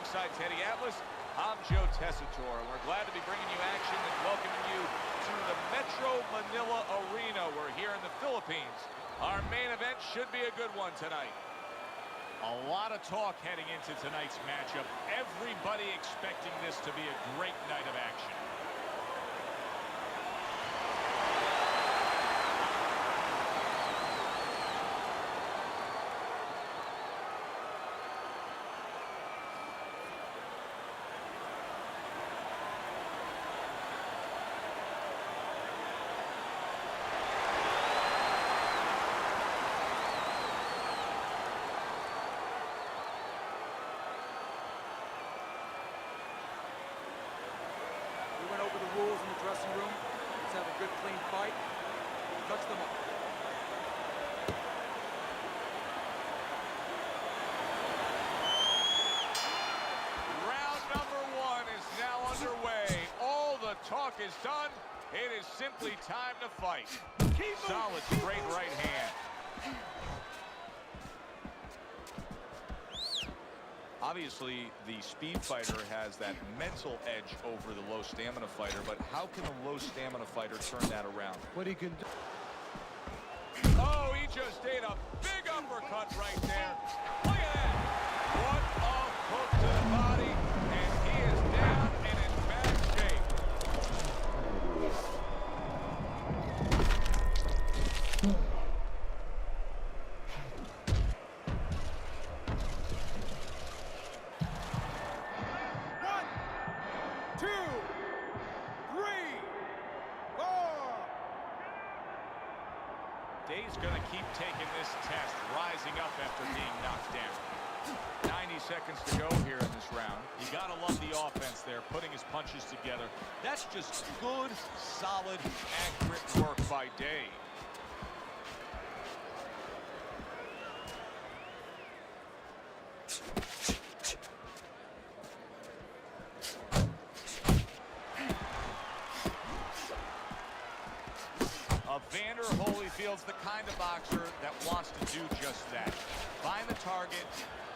alongside Teddy Atlas, I'm Joe Tessitore, and we're glad to be bringing you action and welcoming you to the Metro Manila Arena. We're here in the Philippines. Our main event should be a good one tonight. A lot of talk heading into tonight's matchup. Everybody expecting this to be a great night of action. Rules in the dressing room. Let's have a good, clean fight. Touch them up. Round number one is now underway. All the talk is done. It is simply time to fight. Solid straight right hand. Obviously, the speed fighter has that mental edge over the low stamina fighter, but how can a low stamina fighter turn that around? What he can do. Oh, he just ate a big uppercut right there. Look at that. What a hook to the body, and he is down and in bad shape. Day's going to keep taking this test, rising up after being knocked down. 90 seconds to go here in this round. You got to love the offense there, putting his punches together. That's just good, solid, accurate work by Day. Evander Holyfield's the kind of boxer that wants to do just that. Find the target,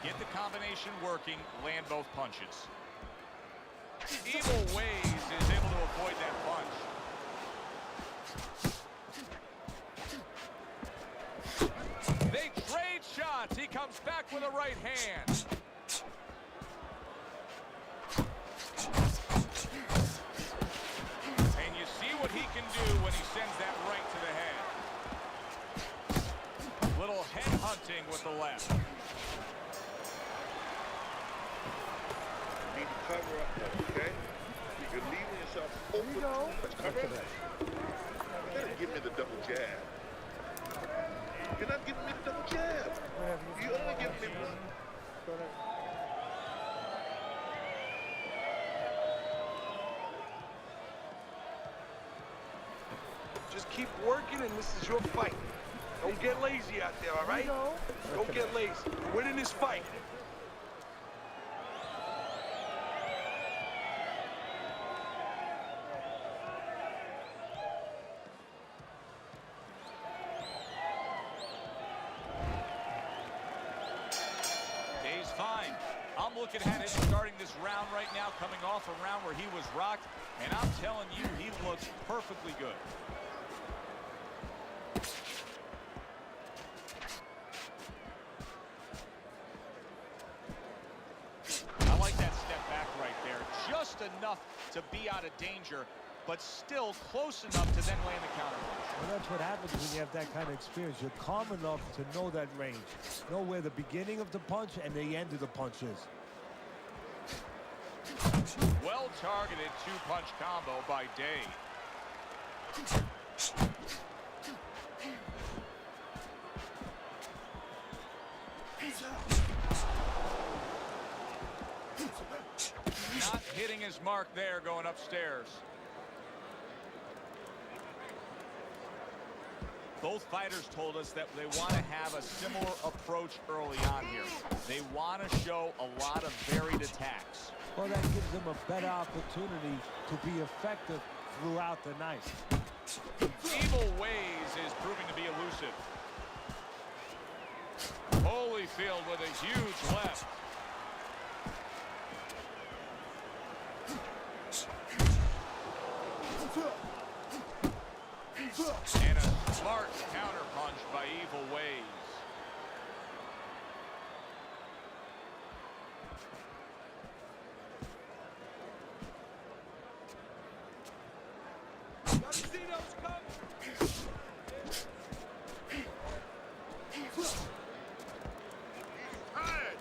get the combination working, land both punches. Evil Ways is able to avoid that punch. They trade shots. He comes back with a right hand. And you see what he can do when he sends that right to the head. Little head hunting with the left. You need to cover up that, okay? You're leaving yourself open. Let's cover up. You're not giving me the double jab. You're not giving me the double jab. You're only giving me one. Just keep working, and this is your fight. Don't get lazy out there, all right? Don't get lazy. Winning this fight. Day's fine. I'm looking at him starting this round right now, coming off a round where he was rocked, and I'm telling you, he looks perfectly good. I like that step back right there. Just enough to be out of danger, but still close enough to then land the counter punch. Well, that's what happens when you have that kind of experience. You're calm enough to know that range. Know where the beginning of the punch and the end of the punch is. Well-targeted two-punch combo by Day. Not hitting his mark there, going upstairs. Both fighters told us that they want to have a similar approach early on here. They want to show a lot of varied attacks. Well, that gives them a better opportunity to be effective throughout the night. Evil Ways is proving to be elusive. Holyfield with a huge left. see those come? Tired.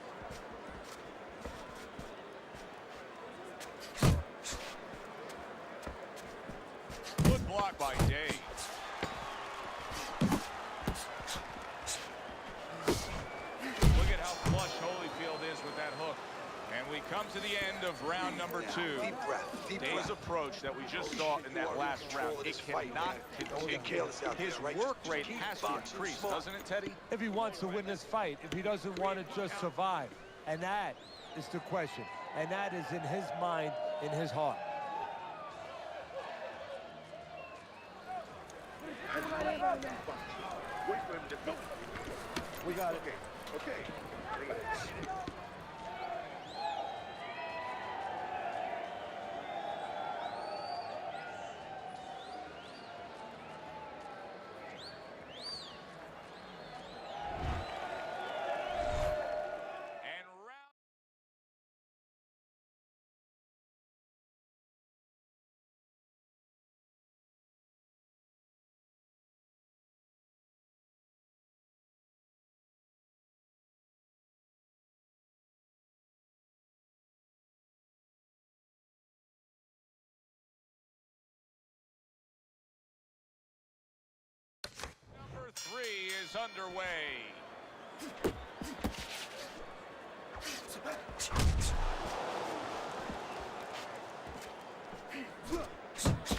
Good block by Day. Look at how flush Holyfield is with that hook. And we come to the end of round number 2. Deep breath, deep Day's breath. approach that we just saw in that last round, it cannot continue. His work rate has to increase, doesn't it, Teddy? If he wants to win this fight, if he doesn't want to just survive. And that is the question. And that is in his mind, in his heart. Wait for him to go. We got it. Okay. Relax. And round... Number 3 is underway.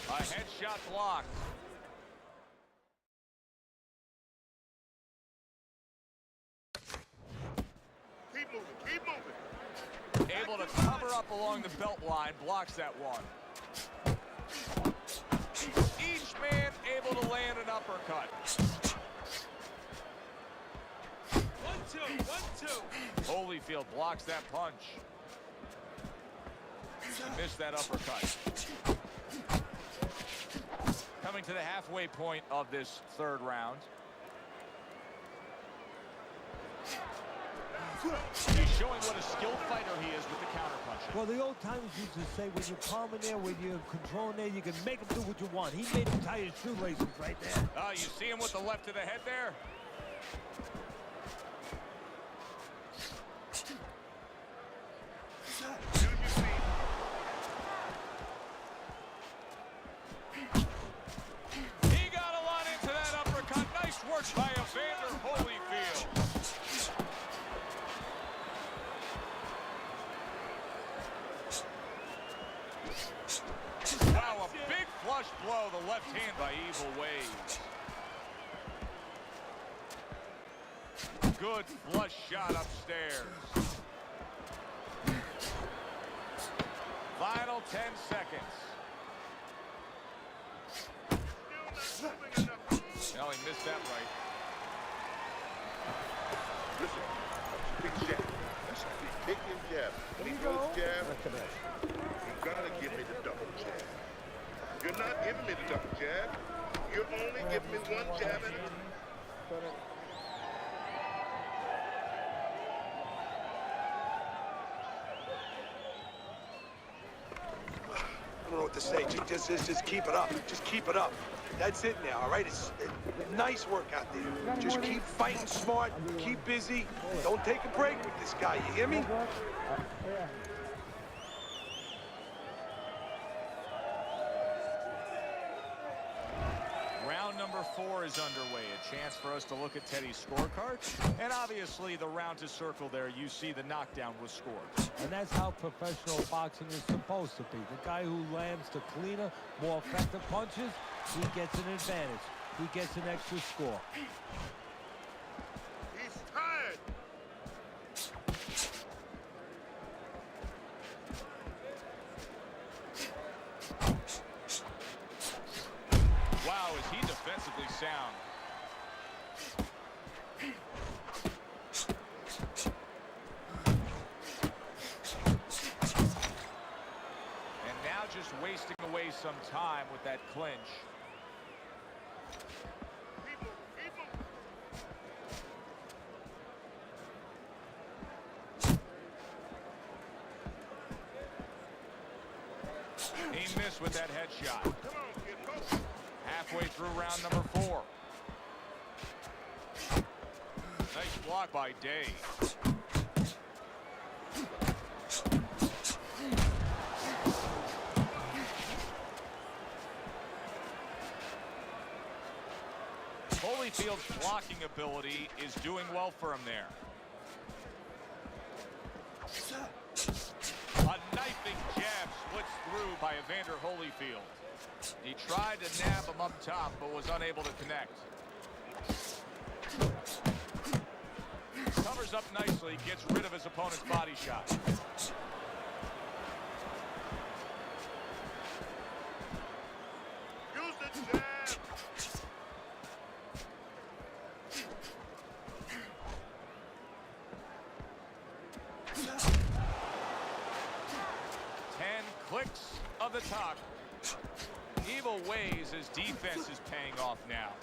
A headshot blocked. Keep moving. Keep moving. Able to cover up along the belt line, blocks that one. Each man able to land an uppercut. 1-2, 1-2. Holyfield blocks that punch. He missed that uppercut. Coming to the halfway point of this third round. He's showing what a skilled fighter he is with the counterpunching. Well, the old timers used to say, when you're calm in there, when you're controlling there, you can make him do what you want. He made him tie his shoelaces right there. You see him with the left to the head there? Use your feet. He got a lot into that uppercut. Nice work by Evander Holyfield. Wow, a big flush blow, the left hand by Evil Waves. Good flush shot upstairs. Final 10 seconds. No, he missed that right. Listen, big jab. That's a big kicking jab. When he goes jab, you gotta give me the double jab. You're not giving me the double jab. You're only giving me one jab at a time. I don't know what to say. Just keep it up. Just keep it up. That's it now, all right? It's nice work out there. Just keep fighting smart. Keep busy. Don't take a break with this guy. You hear me? Round number 4 is underway. A chance for us to look at Teddy's scorecard. And obviously, the round to circle there, you see the knockdown was scored. And that's how professional boxing is supposed to be. The guy who lands the cleaner, more effective punches, he gets an advantage. He gets an extra score. He's tired. Wow, is he defensively sound. And now just wasting away some time with that clinch. Keep moving. He missed with that headshot. Come on, kid. Go. Halfway through round number 4. Nice block by Day. Holyfield's blocking ability is doing well for him there. A knifing jab splits through by Evander Holyfield. He tried to nab him up top, but was unable to connect. Covers up nicely, gets rid of his opponent's body shot. Use the jab. 10 clicks of the talk. Evil Ways, his defense is paying off now.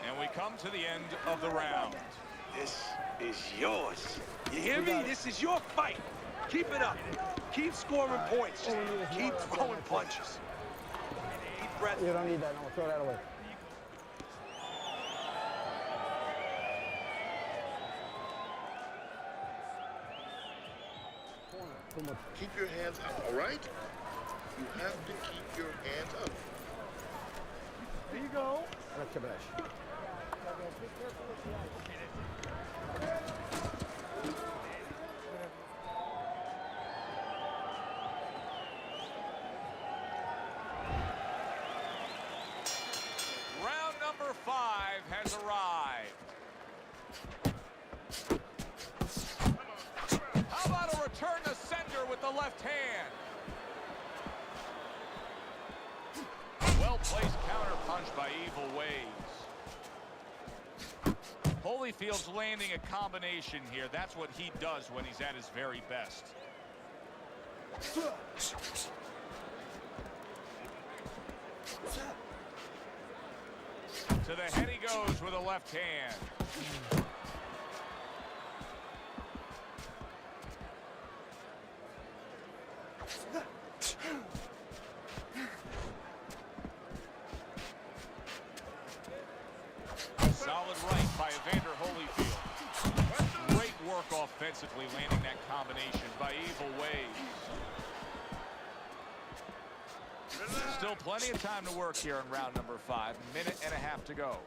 And we come to the end of the round. This is yours. You hear me? This is your fight. Keep it up. Keep scoring points. Just keep throwing punches. Deep breath. You don't need that. No, throw that away. Keep your hands up, all right? You have to keep your hands up. There you go. That's the best. Round number 5 has arrived. How about a return to sender with the left hand? Well-placed counter punch by Evil Ways. Holyfield's landing a combination here. That's what he does when he's at his very best. To the head he goes with a left hand. Solid right by Evander Holyfield. Great work offensively landing that combination by Evil Ways. Still plenty of time to work here in round number 5. Minute and a half to go.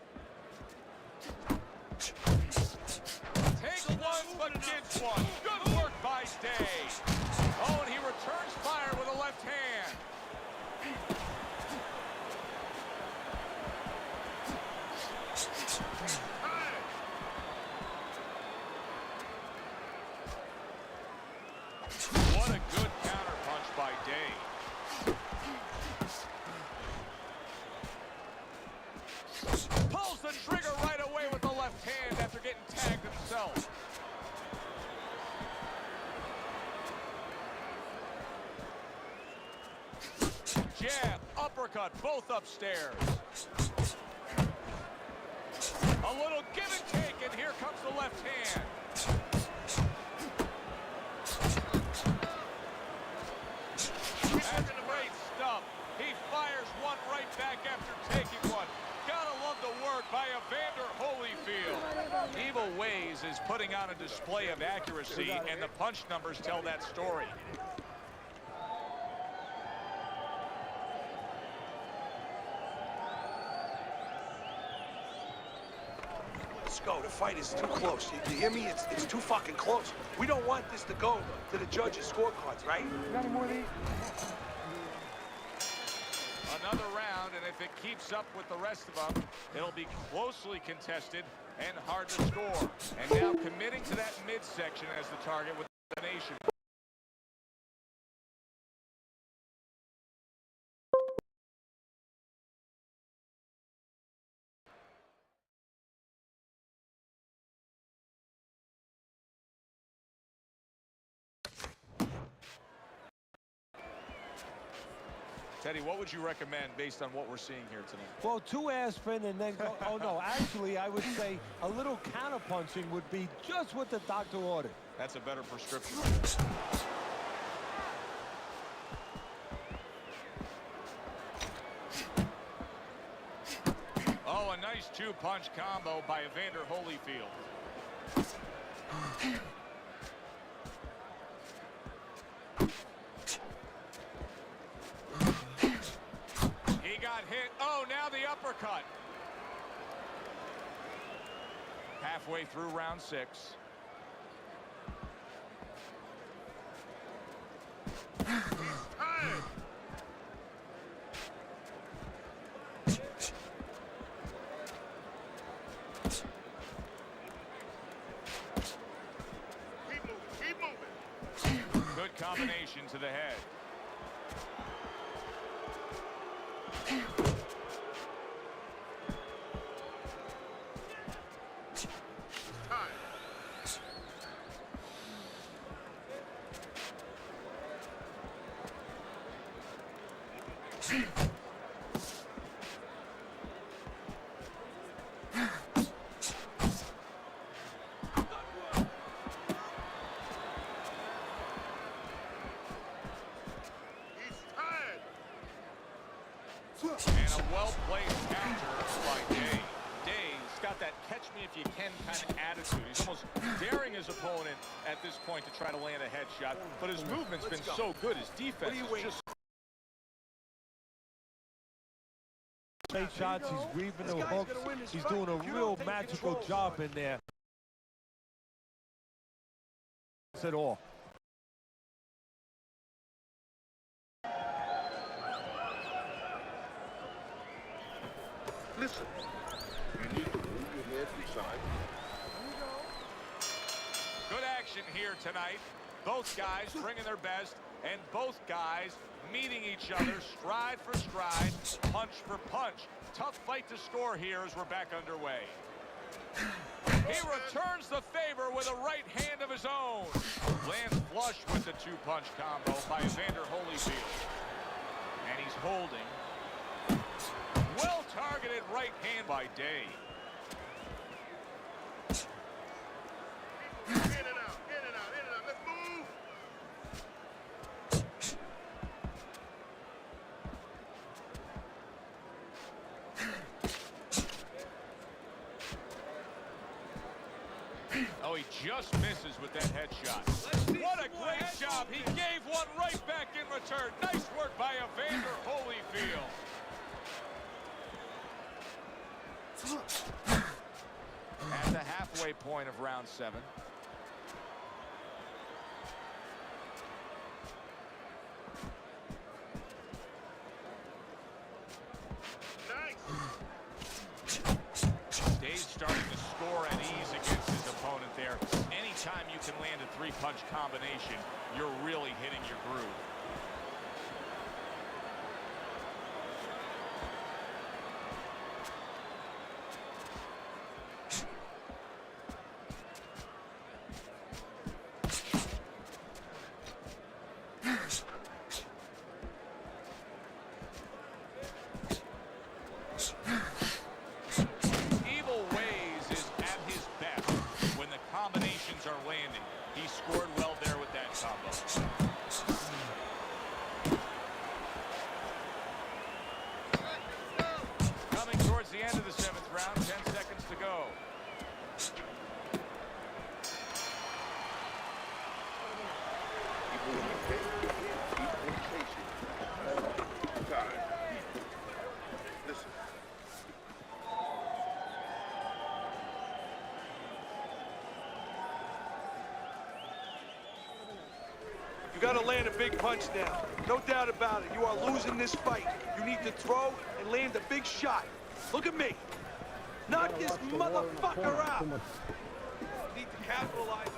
Takes one, but gets one. Good work by Day. Oh, and he returns fire with a left hand. What a good counter punch by Day. Pulls the trigger right away with the left hand after getting tagged himself. Jab, uppercut, both upstairs. A little give and take, and here comes the left hand. That's great stuff. He fires one right back after taking one. Gotta love the work by Evander Holyfield. Evil Ways is putting on a display of accuracy, and the punch numbers tell that story. Let's go. The fight is too close. You hear me? It's too fucking close. We don't want this to go to the judges' scorecards, right? You got any more of these? Another round, and if it keeps up with the rest of them, it'll be closely contested and hard to score. And now committing to that midsection as the target with the nation. Teddy, what would you recommend based on what we're seeing here tonight? Well, 2 aspirin and then go. Oh, no, actually, I would say a little counter-punching would be just what the doctor ordered. That's a better prescription. Two-punch combo by Evander Holyfield. He got hit. Oh, now the uppercut. Halfway through round 6. Keep moving. Good combination to the head. And a well-placed counter by Day. Day's got that catch-me-if-you-can kind of attitude. He's almost daring his opponent at this point to try to land a headshot, but his movement's been so good. His defense is just... Great shots, he's weaving the hooks. He's doing a real magical job in there. That's it all. Listen, you need to move your head from side. Good action here tonight. Both guys bringing their best, and both guys meeting each other stride for stride, punch for punch. Tough fight to score here as we're back underway. He returns the favor with a right hand of his own. Lands flush with the two-punch combo by Evander Holyfield. And he's holding. Well-targeted right hand by Day. In and out, in and out, in and out. Let's move. Oh, he just misses with that headshot. What a great job. He gave one right back in return. Nice work by Evander Holyfield. At the halfway point of round 7. Day's starting to score at ease against his opponent there. Anytime you can land a three-punch combination, you're really hitting your groove. He scored well there with that combo. Coming towards the end of the 7th round, 10 seconds to go. Listen. You got to land a big punch now. No doubt about it. You are losing this fight. You need to throw and land a big shot. Look at me. Knock this motherfucker out. You need to capitalize.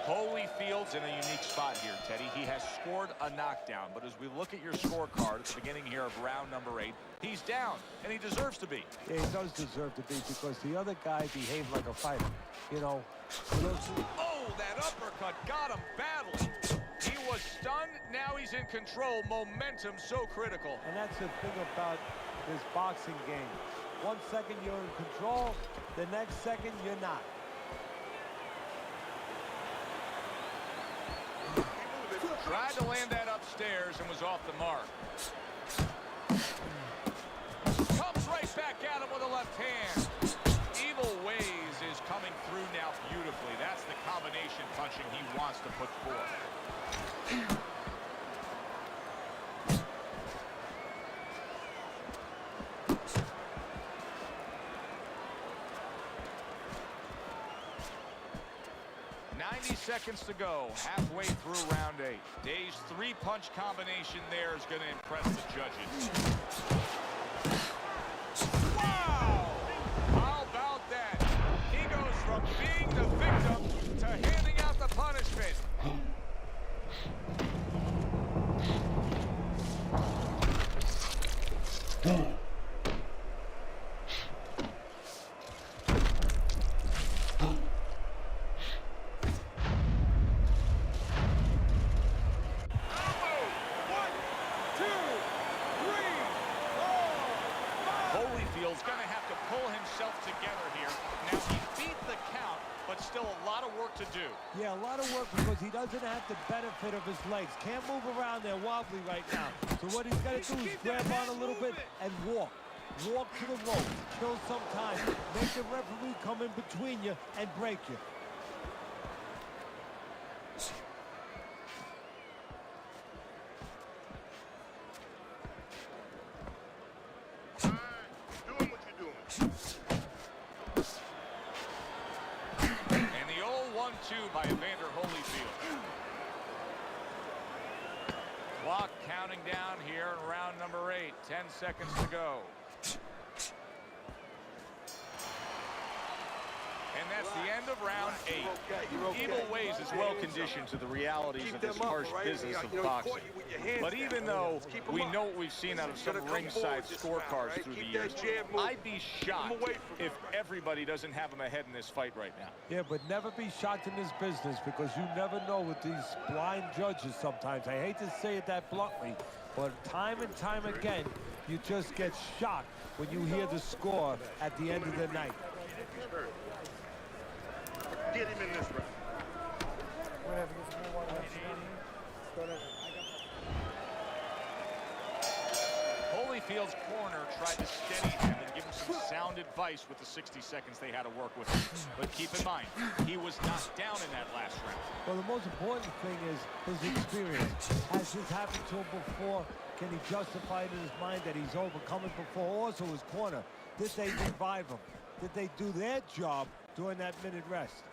Holyfield's in a unique spot here, Teddy. He has scored a knockdown, but as we look at your scorecard at the beginning here of round number 8, he's down, and he deserves to be. Yeah, he does deserve to be because the other guy behaved like a fighter. You know, Oh, that uppercut got him badly. He was stunned. Now he's in control. Momentum so critical. and that's the thing about this boxing game. 1 second you're in control, the next second you're not. to land that upstairs and was off the mark. Comes right back at him with a left hand. Evil Ways is coming through now beautifully. That's the combination punching he wants to put forth. 90 seconds to go, halfway through round 8. Day's 3-punch combination there is going to impress the judges. Wow! How about that? He goes from being the victim to handing out the punishment. Holyfield's going to have to pull himself together here. Now, he beat the count, but still a lot of work to do. Yeah, a lot of work because he doesn't have the benefit of his legs. Can't move around there wobbly right now. So what he's got to do is grab on a little bit and walk. Walk to the rope. Kill some time. Make the referee come in between you and break you. And the old 1-2 by Evander Holyfield. Clock counting down here in round number 8. 10 seconds to go. And that's the end of round 8. Evil Ways is well conditioned to the realities of this harsh business of boxing. But even though we know what we've seen out of some ringside scorecards through the years, I'd be shocked if everybody doesn't have him ahead in this fight right now. Yeah, but never be shocked in this business because you never know with these blind judges sometimes. I hate to say it that bluntly, but time and time again, you just get shocked when you hear the score at the end of the night. Get him in this round. Holyfield's corner tried to steady him and give him some sound advice with the 60 seconds they had to work with him. But keep in mind, he was knocked down in that last round. Well, the most important thing is his experience. Has this happened to him before? Can he justify it in his mind that he's overcoming before? Also his corner. Did they revive him? Did they do their job during that minute rest?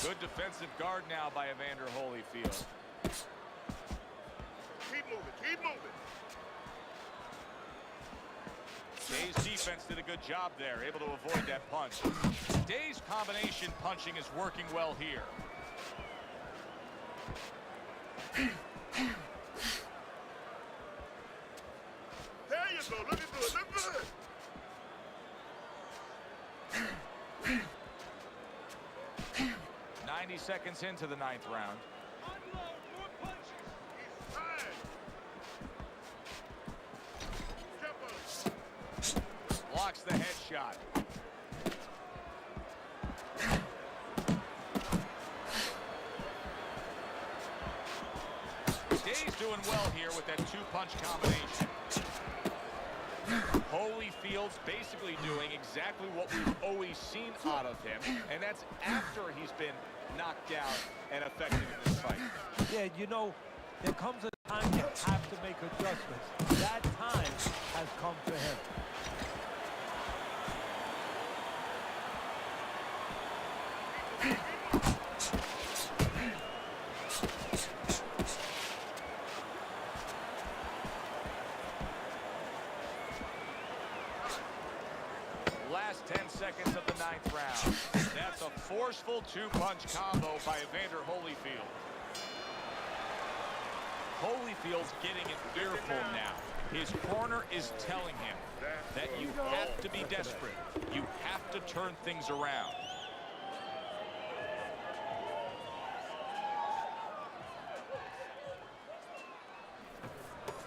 Good defensive guard now by Evander Holyfield. Keep moving, keep moving. Day's defense did a good job there, able to avoid that punch. Day's combination punching is working well here. There you go, look at good, look good. Seconds into the 9th round. Blocks the headshot. Day's doing well here with that 2-punch combination. Holyfield's basically doing exactly what we've always seen out of him, and that's after he's been knocked down and effective in this fight. Yeah, you know, there comes a time you have to make adjustments. That time has come to him. Last 10 seconds of the 9th round. That's a forceful 2-punch combo by Evander Holyfield. Holyfield's getting it fearful now. His corner is telling him that you have to be desperate. You have to turn things around.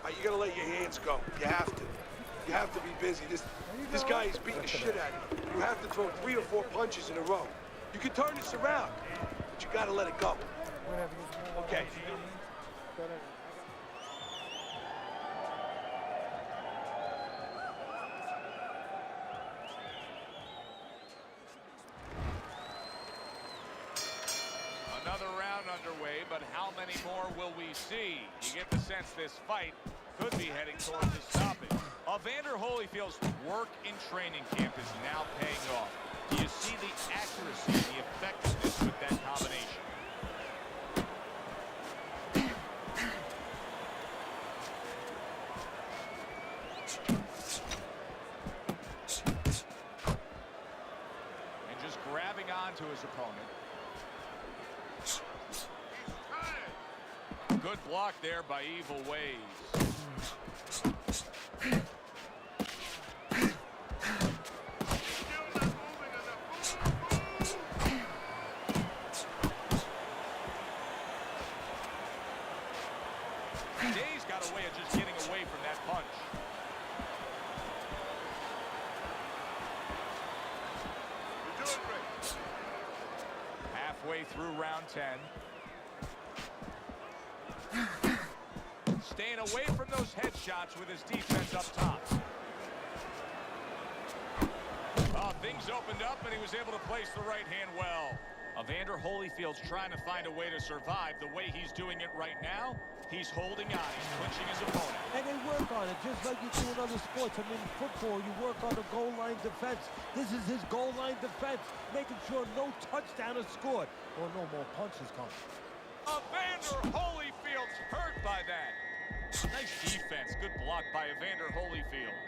You gotta let your hands go. You have to. You have to be busy. This guy is beating the shit out of you. You have to throw 3 or 4 punches in a row. You can turn this around, but you gotta let it go. Okay. Another round underway, but how many more will we see? You get the sense this fight could be heading towards a stoppage. Evander Holyfield's work in training camp is now paying off. Do you see the accuracy and the effectiveness with that combination? And just grabbing onto his opponent. Good block there by Evil Ways. Day's got a way of just getting away from that punch. You're doing great. Halfway through round 10. Staying away from those headshots with his defense up top. Oh, things opened up, and he was able to place the right hand well. Evander Holyfield's trying to find a way to survive. The way he's doing it right now, he's holding on. He's clinching his opponent. And they work on it, just like you do in other sports. I mean, football, you work on the goal line defense. This is his goal line defense, making sure no touchdown is scored or no more punches come. Evander Holyfield's hurt by that. Nice defense. Good block by Evander Holyfield.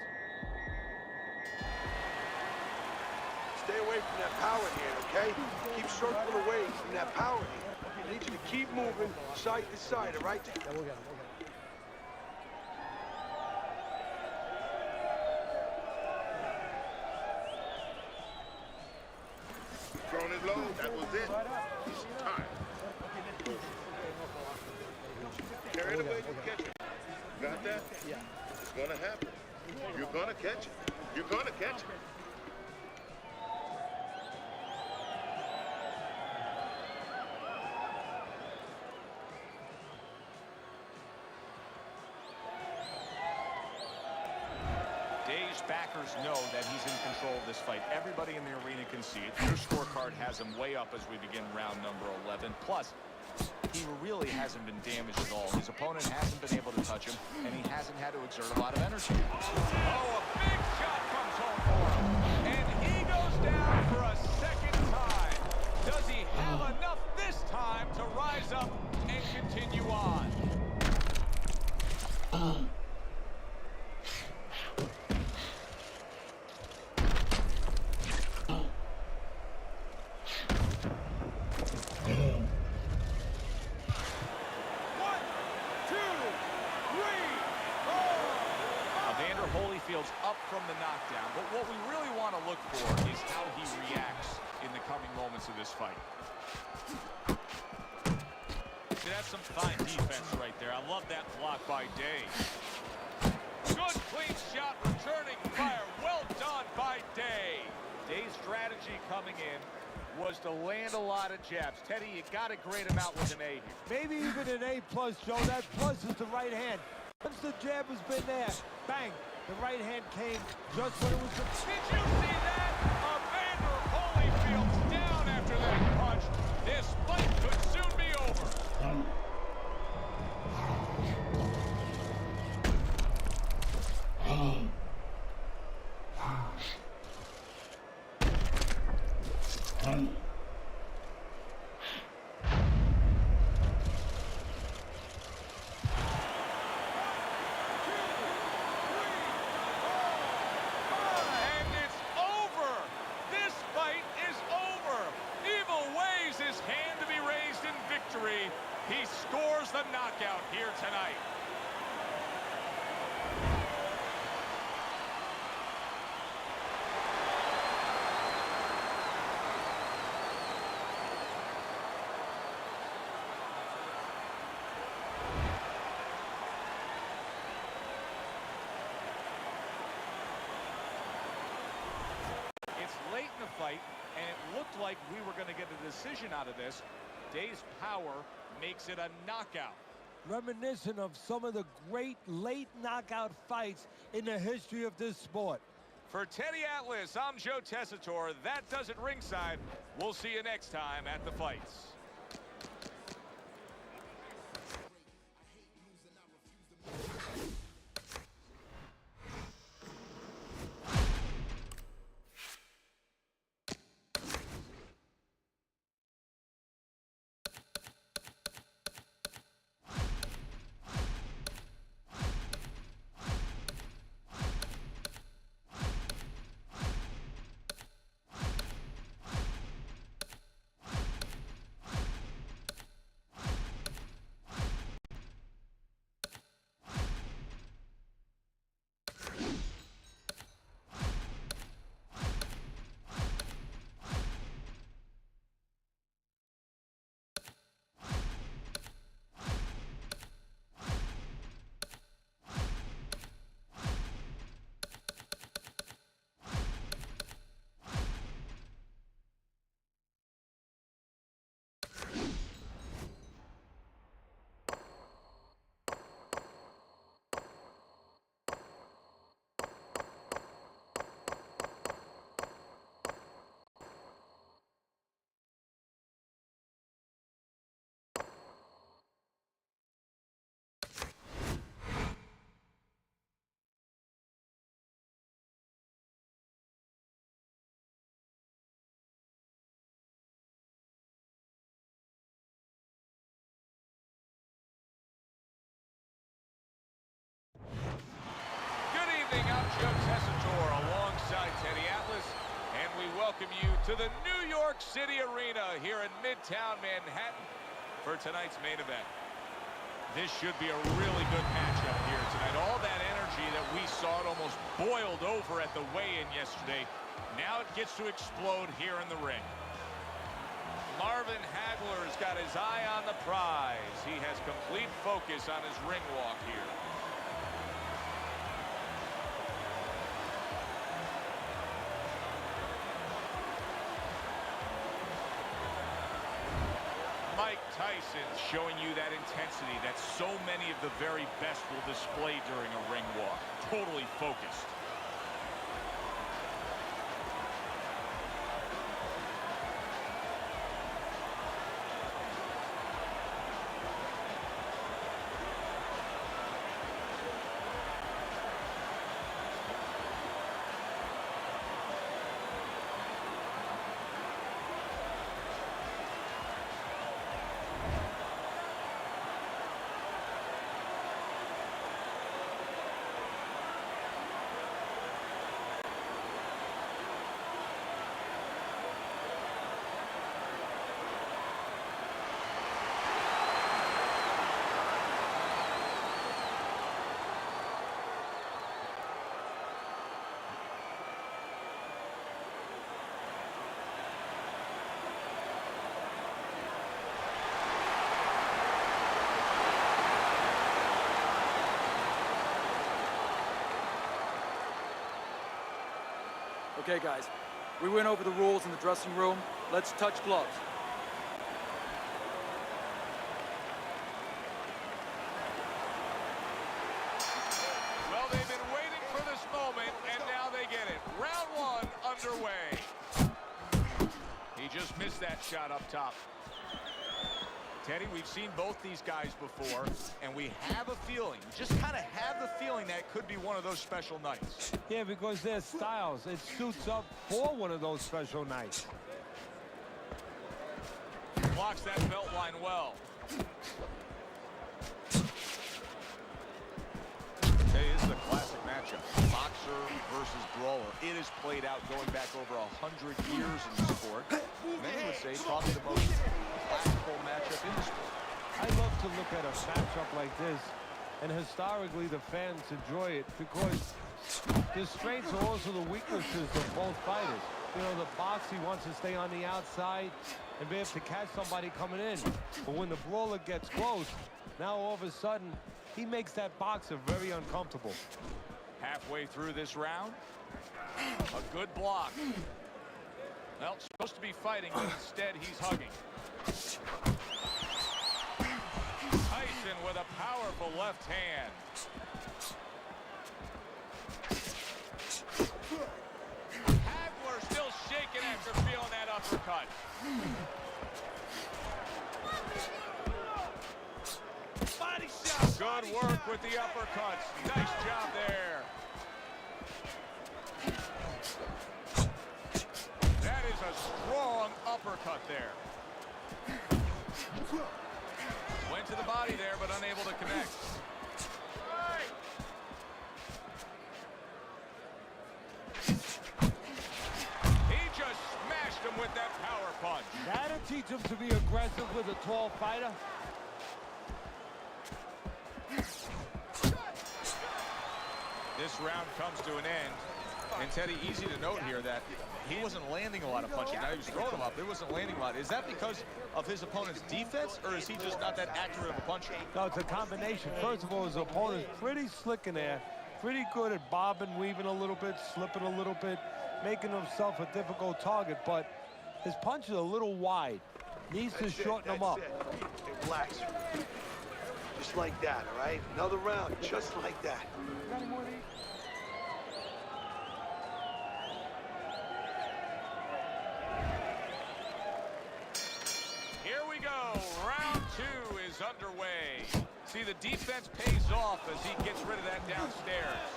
Stay away from that power hand, okay? Keep circling away from that power hand. I need you to keep moving side to side, all right? Yeah, we'll get him. Throwing it low, that was it. He's tired. Carry it away, you catch it. Got that? Yeah. It's gonna happen. You're gonna catch it. You're gonna catch it. Day's backers know that he's in control of this fight. Everybody in the arena can see it. Your scorecard has him way up as we begin round number 11. Plus, he really hasn't been damaged at all. His opponent hasn't been able to touch him, and he hasn't had to exert a lot of energy. Oh, a big shot comes home for him. And he goes down for a second time. Does he have enough this time to rise up and continue on? Holyfield's up from the knockdown, but what we really want to look for is how he reacts in the coming moments of this fight. See, that's some fine defense right there. I love that block by Day. Good clean shot, returning fire. Well done by Day. Day's strategy coming in was to land a lot of jabs. Teddy, you got to grade him out with an A here. Maybe even an A+, Joe. That plus is the right hand. Once the jab has been there, bang, the right hand came just when it was... Did you see that? Evander Holyfield's down after that punch. This fight could soon be over. He scores the knockout here tonight. and it looked like we were going to get a decision out of this. Day's power makes it a knockout. Reminiscent of some of the great late knockout fights in the history of this sport. For Teddy Atlas, I'm Joe Tessitore. That does it ringside. We'll see you next time at the fights. I'm Joe Tessitore alongside Teddy Atlas, and we welcome you to the New York City Arena here in Midtown Manhattan for tonight's main event. This should be a really good matchup here tonight. All that energy that we saw, it almost boiled over at the weigh-in yesterday. Now it gets to explode here in the ring. Marvin Hagler's got his eye on the prize. He has complete focus on his ring walk here. Mike Tyson showing you that intensity that so many of the very best will display during a ring walk. Totally focused. Okay, guys, we went over the rules in the dressing room. Let's touch gloves. Well, they've been waiting for this moment, and now they get it. Round one underway. He just missed that shot up top. Teddy, we've seen both these guys before, and we have a feeling, just kind of have the feeling that it could be one of those special nights. Yeah, because their styles, it suits up for one of those special nights. Blocks that belt line well. Hey, this is a classic matchup. Boxer versus brawler. It is played out going back over 100 years in the sport. Many would say probably the most classical matchup in the sport. I love to look at a matchup like this, and historically the fans enjoy it because the strengths are also the weaknesses of both fighters. You know, the boxer wants to stay on the outside and be able to catch somebody coming in. But when the brawler gets close, now all of a sudden, he makes that boxer very uncomfortable. Halfway through this round, a good block. Well, supposed to be fighting, but instead he's hugging. Tyson with a powerful left hand. Hagler still shaking after feeling that uppercut. Body shot. Good work with the uppercuts. Nice job there. That is a strong uppercut there. Went to the body there, but unable to connect. He just smashed him with that power punch. That'll teach him to be aggressive with a tall fighter. This round comes to an end. And Teddy, easy to note here that he wasn't landing a lot of punches. Now he was throwing them up. He wasn't landing a lot. Is that because of his opponent's defense, or is he just not that accurate of a puncher? No, it's a combination. First of all, his opponent's pretty slick in there. Pretty good at bobbing, weaving a little bit, slipping a little bit, making himself a difficult target. But his punch is a little wide. Needs to shorten them up. Hey, relax. Just like that, all right? Another round, just like that. Got any more of these? Here we go. Round two is underway. See, the defense pays off as he gets rid of that downstairs.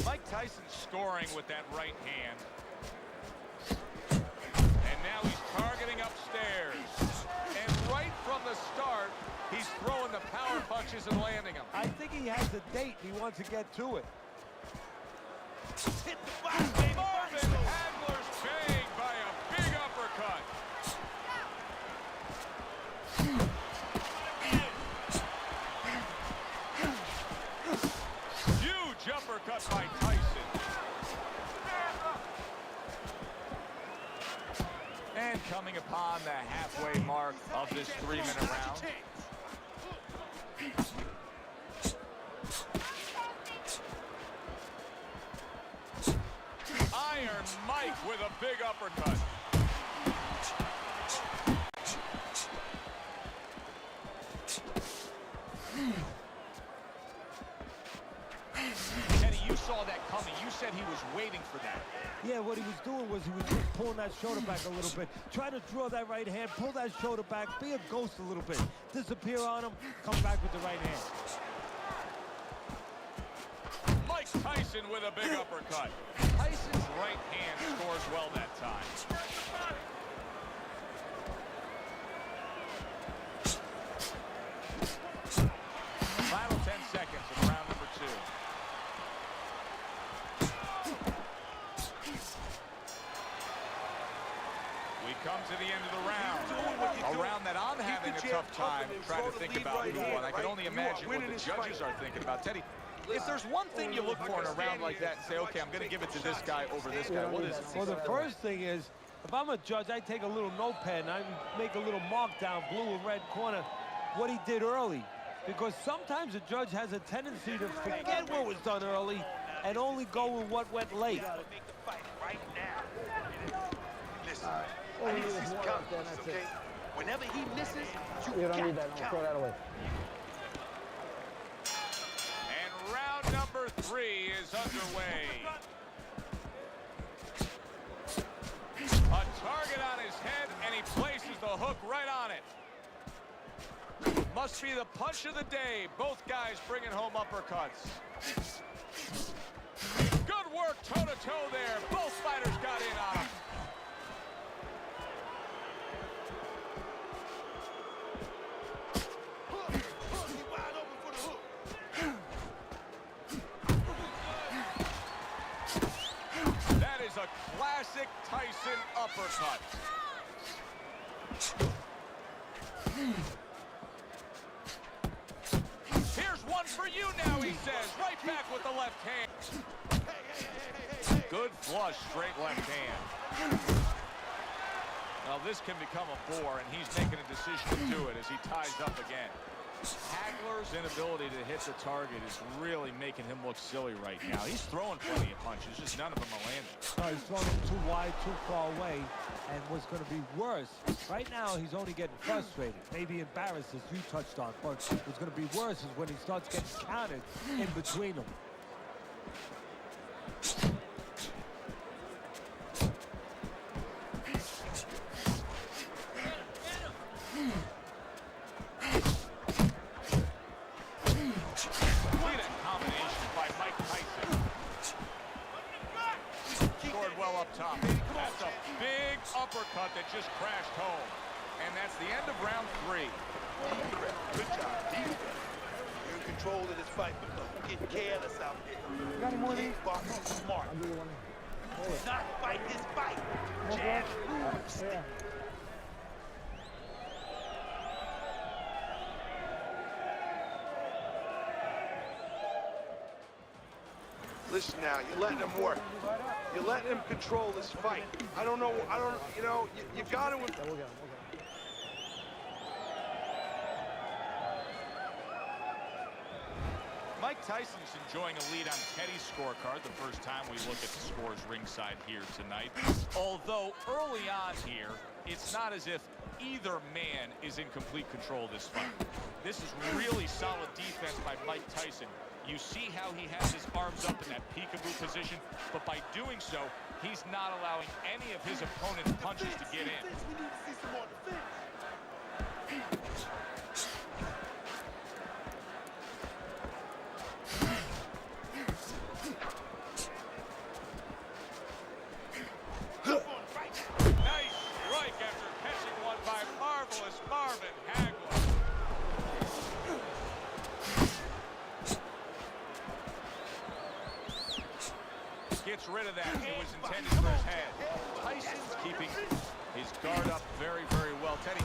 Mike Tyson scoring with that right hand. And now he's targeting upstairs. And right from the start, he's throwing the power punches and landing them. I think he has a date. He wants to get to it. Hit the body, baby. Marvin Hagler's banged by a big uppercut. Huge uppercut by Tyson. And coming upon the halfway mark of this 3-minute round. Iron Mike with a big uppercut. Teddy, you saw that coming. You said he was waiting for that. Yeah, what he was doing was he was just pulling that shoulder back a little bit. Try to draw that right hand, pull that shoulder back, be a ghost a little bit. Disappear on him, come back with the right hand. Mike Tyson with a big uppercut. Tyson's right hand scores well that time. Final 10 seconds of round number 2. We come to the end of the round. A round that I'm having a tough time trying to think about who won. I can only imagine what the judges are thinking about. Teddy, if there's one thing you look for in a round like that and say, okay, I'm going to give it to this guy over this guy, what is it? Well, the first thing is, if I'm a judge, I take a little notepad and I make a little mark down, blue and red corner, what he did early. Because sometimes a judge has a tendency to forget what was done early and only go with what went late. Listen, I need to see some counterpunches, okay? Whenever he misses, You don't need that. I'll throw that away. And round number 3 is underway. A target on his head, and he places the hook right on it. Must be the punch of the day. Both guys bringing home uppercuts. Good work toe-to-toe there. Both fighters got in on him. That is a classic Tyson uppercut. Here's one for you now, he says. Right back with the left hand. Good flush, straight left hand. Now this can become a bore, and he's making a decision to do it as he ties up again. Hagler's inability to hit the target is really making him look silly right now. He's throwing plenty of punches, just none of them are landing. He's throwing them too wide, too far away. And what's going to be worse, right now he's only getting frustrated, maybe embarrassed, as you touched on. But what's going to be worse is when he starts getting counted in between them. Uppercut that just crashed home. And that's the end of round 3. Good job. You're in control of this fight, but don't get careless out there. You got any more of these? Boxing smart. I'll do one. Not fight his fight. Jab moves. Yeah. Listen now, you're letting him work. You're letting him control this fight. I don't know, you know, you got to... Yeah, we'll get him. Mike Tyson's enjoying a lead on Teddy's scorecard the first time we look at the scores ringside here tonight. Although early on here, it's not as if either man is in complete control of this fight. This is really solid defense by Mike Tyson. You see how he has his arms up in that peekaboo position, but by doing so, he's not allowing any of his opponent's punches to get in. Nice strike after catching one by marvelous Marvin Hagler. Gets rid of that. It was intended for his head. Tyson's keeping his guard up very, very well. Teddy,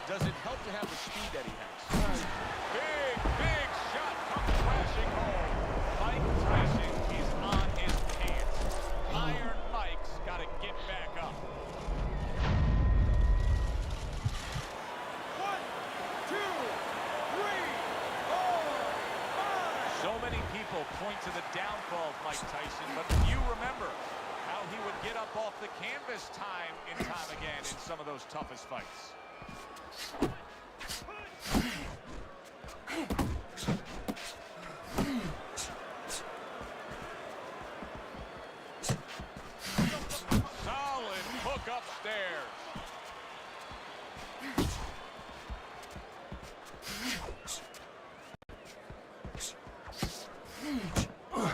does it help to have the speed that he has? Big shot comes crashing home. Mike Tyson is on his pants. Iron Mike's got to get back up. 1, 2, 3, 4, 5. So many people point to the downfall of Mike Tyson, but you remember how he would get up off the canvas time and time again in some of those toughest fights. Solid hook upstairs.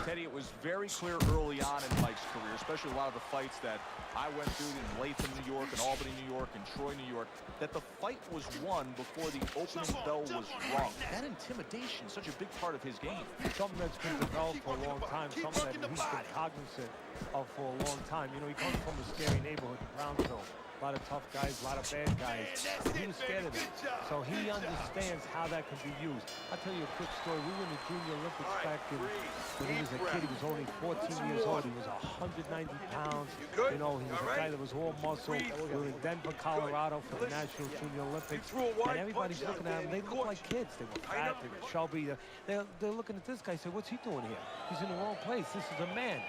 Teddy, it was very clear early on in Mike's career, especially a lot of the fights that I went through in Latham, New York, and Albany, New York, and Troy, New York, that the fight was won before the opening bell was rung. That intimidation is such a big part of his game. Something that's been developed for a long time, something that he's been cognizant of for a long time. You know, he comes from a scary neighborhood in Brownsville. A lot of tough guys, a lot of bad guys. He was scared of them. So he understands how that can be used. I'll tell you a quick story. We were in the Junior Olympics back in, when he was a kid. He was only 14 years old. He was 190 pounds. You know, he was a guy that was all muscle. We were in Denver, Colorado for the National Junior Olympics. And everybody's looking at him. They look like kids. They were fat, they were chubby. They're looking at this guy and say, what's he doing here? He's in the wrong place. This is a man.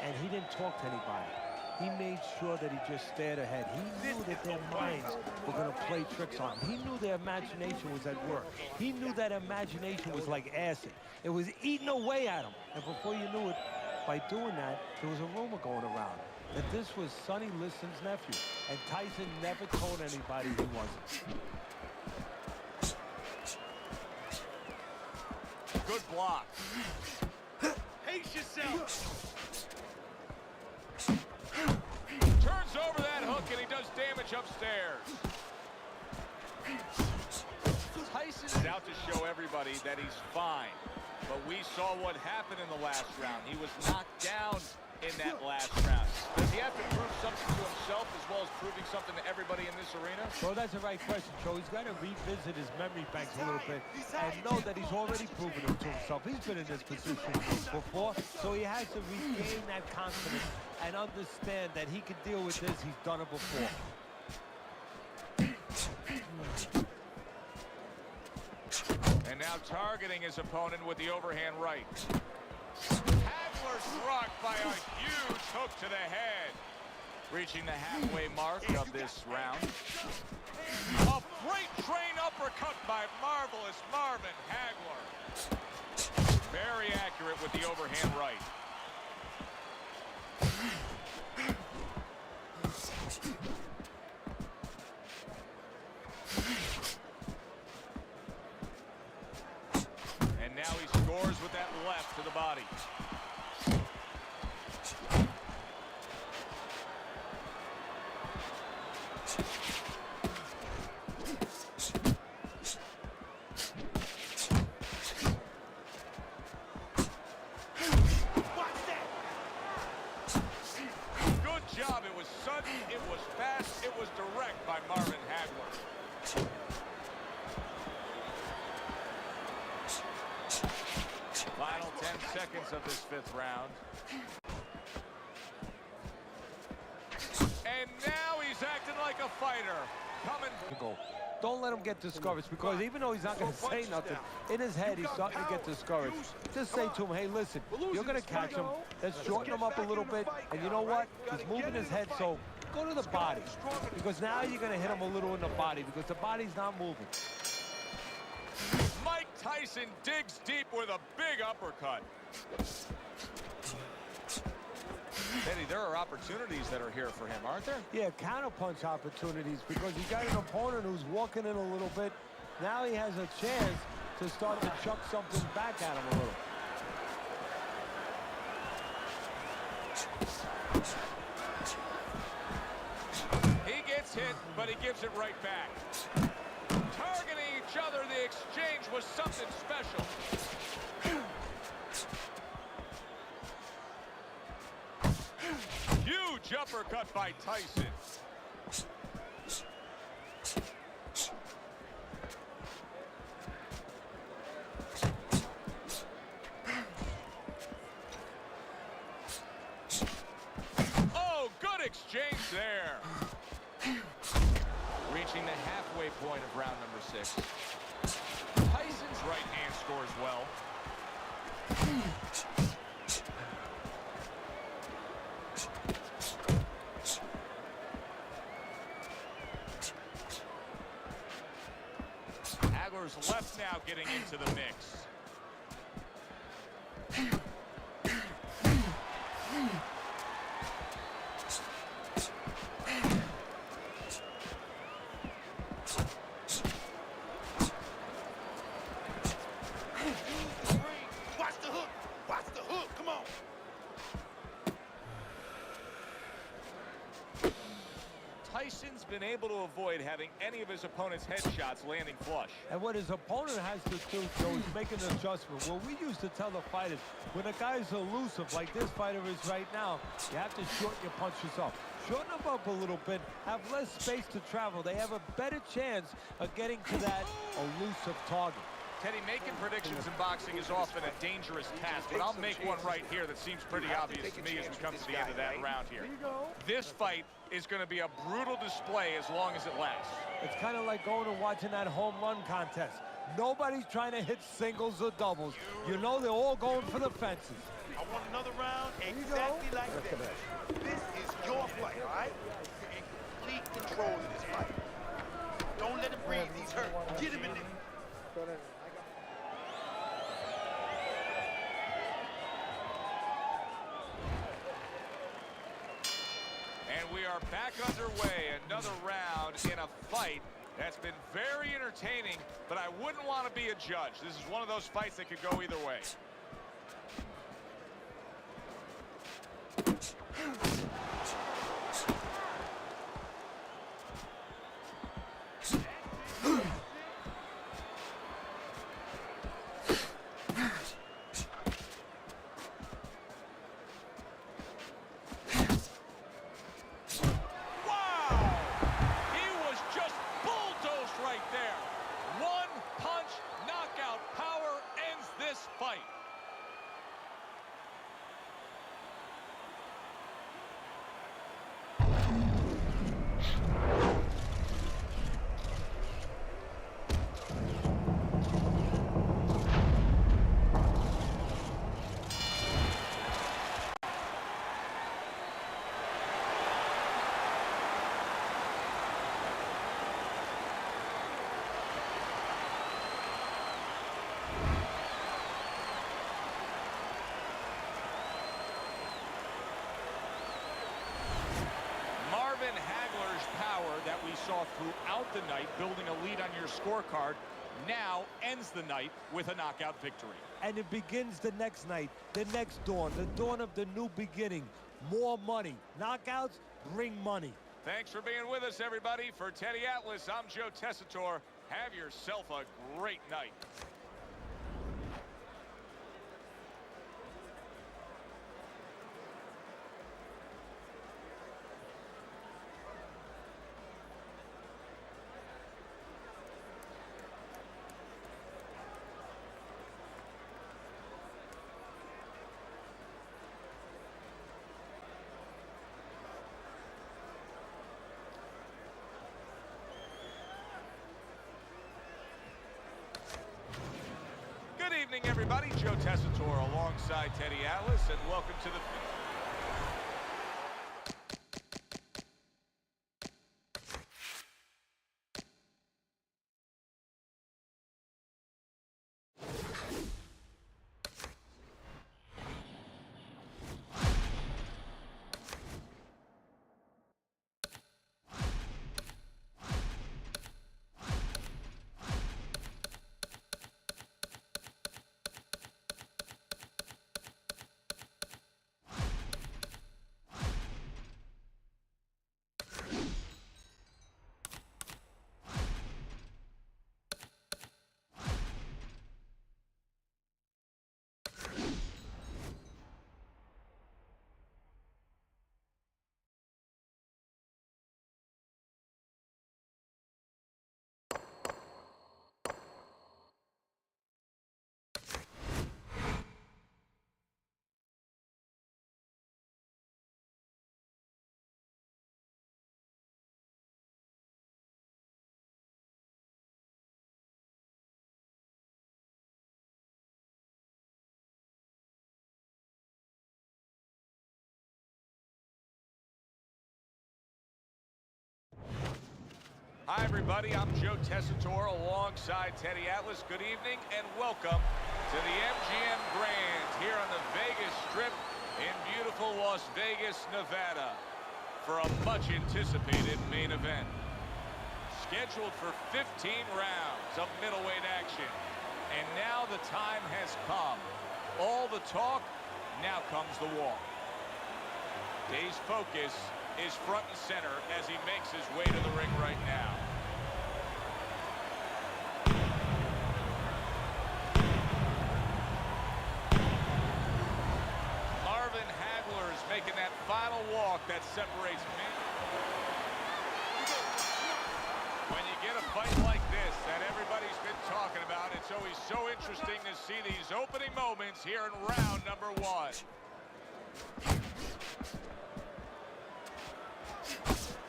And he didn't talk to anybody. He made sure that he just stared ahead. He knew that their minds were going to play tricks on him. He knew their imagination was at work. He knew that imagination was like acid. It was eating away at him. And before you knew it, by doing that, there was a rumor going around that this was Sonny Liston's nephew. And Tyson never told anybody he wasn't. Good block. Pace yourself. Turns over that hook, and he does damage upstairs. Tyson's out to show everybody that he's fine. But we saw what happened in the last round. He was knocked down in that last round. Does he have to prove something to himself as well as proving something to everybody in this arena? Well, that's the right question, Joe. He's got to revisit his memory banks a little bit and know that he's already proven it to himself. He's been in this position before, so he has to regain that confidence and understand that he can deal with this. He's done it before. And now targeting his opponent with the overhand right. Hagler struck by a huge hook to the head. Reaching the halfway mark of this round. A freight train uppercut by marvelous Marvin Hagler. Very accurate with the overhand right. And now he scores with that left to the body. Job. It was sudden, it was fast, it was direct by Marvin Hagler. Final 10 seconds of this fifth round. And now he's acting like a fighter. Coming. Don't let him get discouraged, because even though he's not going to say nothing, in his head he's starting to get discouraged. Just say to him, hey, listen, you're going to catch him. Let's shorten him up a little bit. And you know what? He's moving his head, so go to the body. Because now you're going to hit him a little in the body, because the body's not moving. Mike Tyson digs deep with a big uppercut. Eddie, there are opportunities that are here for him, aren't there? Yeah, counterpunch opportunities, because he got an opponent who's walking in a little bit. Now he has a chance to start to chuck something back at him a little. He gets hit, but he gives it right back. Targeting each other, the exchange was something special. Huge uppercut by Tyson. Oh, good exchange there. Reaching the halfway point of round number 6. Tyson's right hand scores well. Hagler's left now getting into the mix. Watch the hook. Watch the hook. Come on. Tyson's been able to avoid having any of his opponent's headshots landing flush. And what his opponent has to do, Joe, is make an adjustment. Well, we used to tell the fighters, when a guy's elusive, like this fighter is right now, you have to shorten your punches up. Shorten them up a little bit, have less space to travel. They have a better chance of getting to that elusive target. Teddy, making predictions in boxing is often a dangerous task, but I'll make one right here that seems pretty obvious to me as we come to the end of that round here. This fight is going to be a brutal display as long as it lasts. It's kind of like going and watching that home run contest. Nobody's trying to hit singles or doubles. You know they're all going for the fences. I want another round exactly like this. This is your fight, all right? You're in complete control of this fight. Don't let him breathe. He's hurt. Get him in there. And we are back underway. Another round in a fight that's been very entertaining, but I wouldn't want to be a judge. This is one of those fights that could go either way. off throughout the night, building a lead on your scorecard, now ends the night with a knockout victory. And it begins the next night, the next dawn, the dawn of the new beginning. More money. Knockouts bring money. Thanks for being with us, everybody. For Teddy Atlas, I'm Joe Tessitore. Have yourself a great night. Good evening, everybody. Joe Tessitore alongside Teddy Atlas, and welcome to the... Hi, everybody. I'm Joe Tessitore alongside Teddy Atlas. Good evening and welcome to the MGM Grand here on the Vegas Strip in beautiful Las Vegas, Nevada for a much-anticipated main event. Scheduled for 15 rounds of middleweight action. And now the time has come. All the talk, now comes the walk. Day's focus is front and center as he makes his way to the ring right now. Marvin Hagler is making that final walk that separates men. When you get a fight like this that everybody's been talking about, it's always so interesting to see these opening moments here in round number one.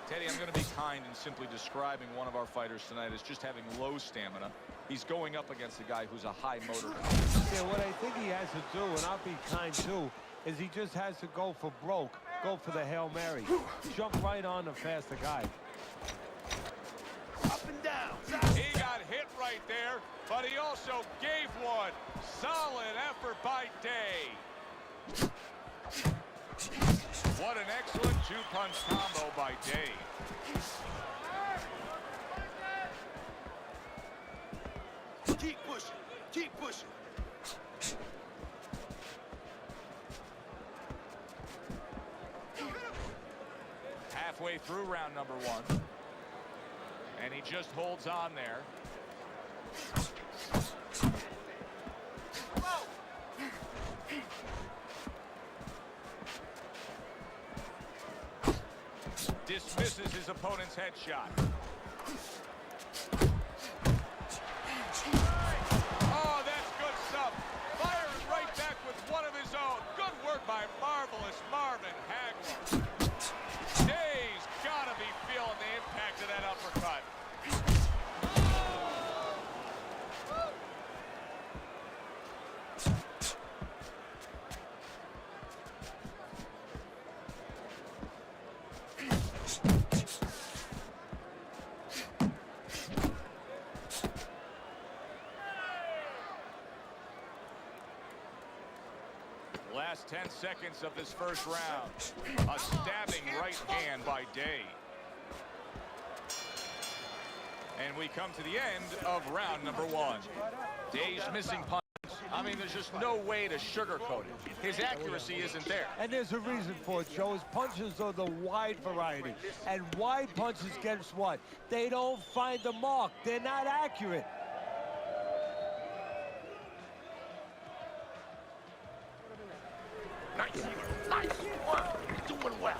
Teddy, I'm going to be kind in simply describing one of our fighters tonight as just having low stamina. He's going up against a guy who's a high motor. Yeah, what I think he has to do, and I'll be kind too, is he just has to go for broke, go for the Hail Mary. Jump right on the faster guy. Up and down. He got hit right there, but he also gave one. Solid effort by Day. What an excellent two-punch combo by Day. Keep pushing. Keep pushing. Halfway through round number one. And he just holds on there. Dismisses his opponent's headshot. Oh, that's good stuff. Fires right back with one of his own. Good work by marvelous Marvin Hagler. Day's gotta be feeling the impact of that uppercut. Last 10 seconds of this first round. A stabbing right hand by Day. And we come to the end of round number 1. Day's missing punch. I mean, there's just no way to sugarcoat it. His accuracy isn't there. And there's a reason for it, Joe. His punches are the wide variety. And wide punches, guess what? They don't find the mark. They're not accurate. Nice. Nice work. You're doing well.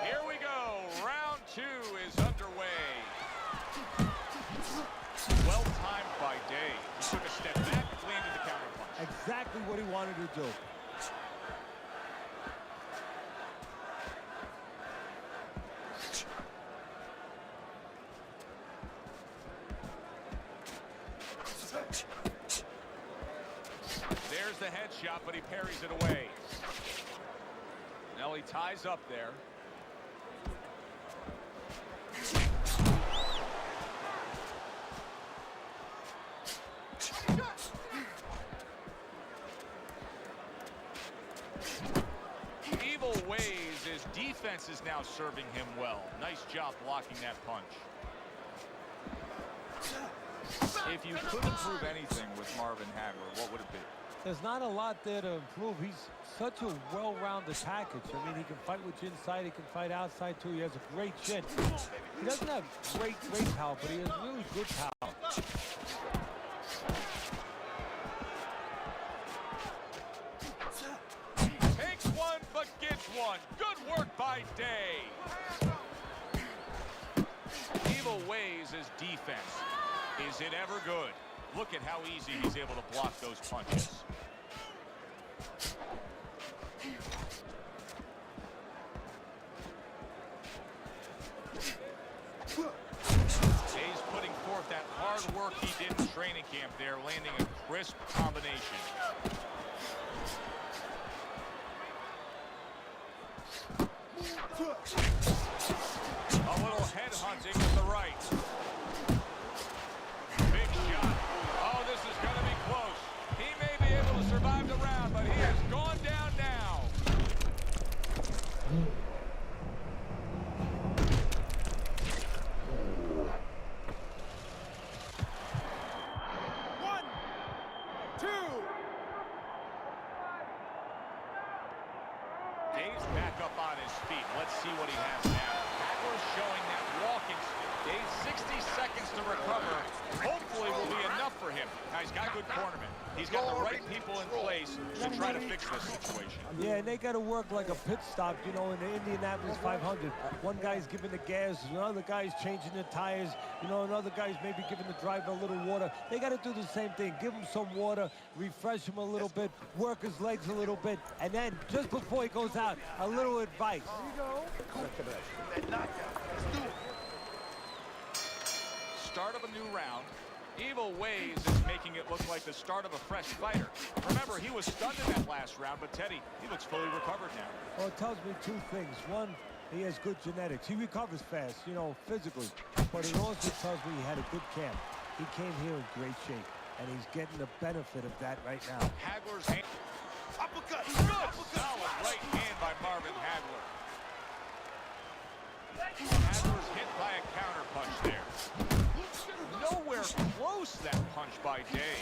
Here we go. Round 2 is underway. Well timed by Day. He took a step back, landed the counter punch. Exactly what he wanted to do. There's the headshot, but he parries it away. Now he ties up there. Evil Ways, his defense is now serving him well. Nice job blocking that punch. If you could improve anything with Marvin Hagler, what would it be? There's not a lot there to improve. He's such a well-rounded package. I mean, he can fight with you inside. He can fight outside, too. He has a great chin. He doesn't have great power, but he has really good power. Takes one, but gets one. Good work by Day. Evil Ways' defense. Is it ever good? Look at how easy he's able to block those punches. Day's putting forth that hard work he did in training camp there, landing a crisp combination. A little head hunting with the right. Big shot. Oh, this is going to be close. He may be able to survive the round, but he has gone down now. One, two. Dave's back up on his feet. Let's see what he has now. Hagler's showing that walking speed. Dave, 60 seconds to recover. Hopefully will be enough for him. Now, he's got good cornermen. He's got the right people in place to try to fix this situation. Yeah, and they got to work like a pit stop, you know, in the Indianapolis 500. One guy's giving the gas, another guy's changing the tires, you know, another guy's maybe giving the driver a little water. They got to do the same thing. Give him some water, refresh him a little bit, work his legs a little bit, and then just before he goes out, a little advice. Here you go. That knockout. Let's do it. Start of a new round. Evil Ways is making it look like the start of a fresh fighter. Remember, he was stunned in that last round, but Teddy, he looks fully recovered now. Well, it tells me two things. One, he has good genetics. He recovers fast, you know, physically. But it also tells me he had a good camp. He came here in great shape, and he's getting the benefit of that right now. Hagler's hand. Uppercut. Good, solid right hand by Marvin Hagler. Hagler's hit by a counter punch there. Nowhere close, that punch by Day.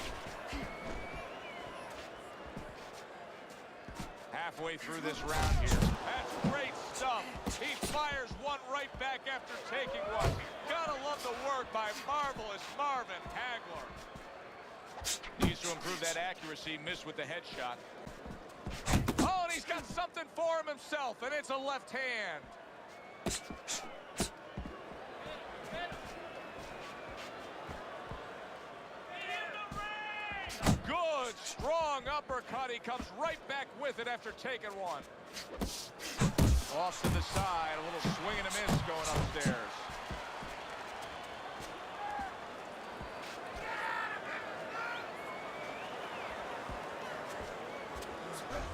Halfway through this round here. That's great stuff. He fires one right back after taking one. Gotta love the work by marvelous Marvin Hagler. Needs to improve that accuracy. Missed with the headshot. Oh, and he's got something for him himself, and it's a left hand. Good, strong uppercut. He comes right back with it after taking one. Off to the side, a little swing and a miss going upstairs.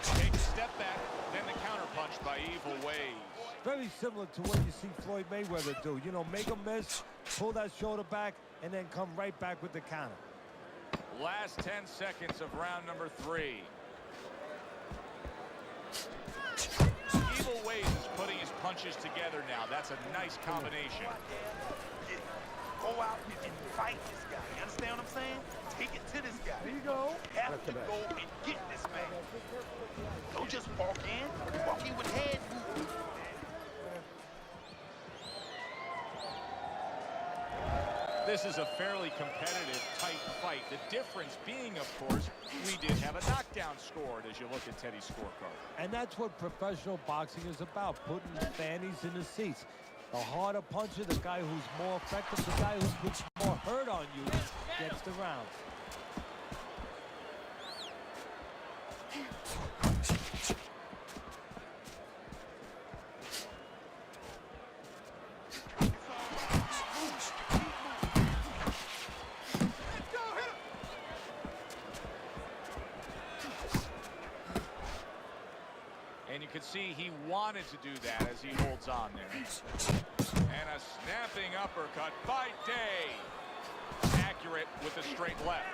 Take a step back, then the counter punch by Evil Ways. Very similar to what you see Floyd Mayweather do. You know, make a miss, pull that shoulder back, and then come right back with the counter. Last 10 seconds of round number 3. Evil Ways is putting his punches together now. That's a nice combination. Yeah. Go out and fight this guy. You understand what I'm saying? Take it to this guy. There you go. Have to go and get this man. Don't just walk in. Walk in with head movement. This is a fairly competitive, tight fight. The difference being, of course, we did have a knockdown scored as you look at Teddy's scorecard. And that's what professional boxing is about, putting fannies in the seats. The harder puncher, the guy who's more effective, the guy who puts more hurt on you, gets the round. And you can see he wanted to do that as he holds on there. And a snapping uppercut by Day. Accurate with a straight left.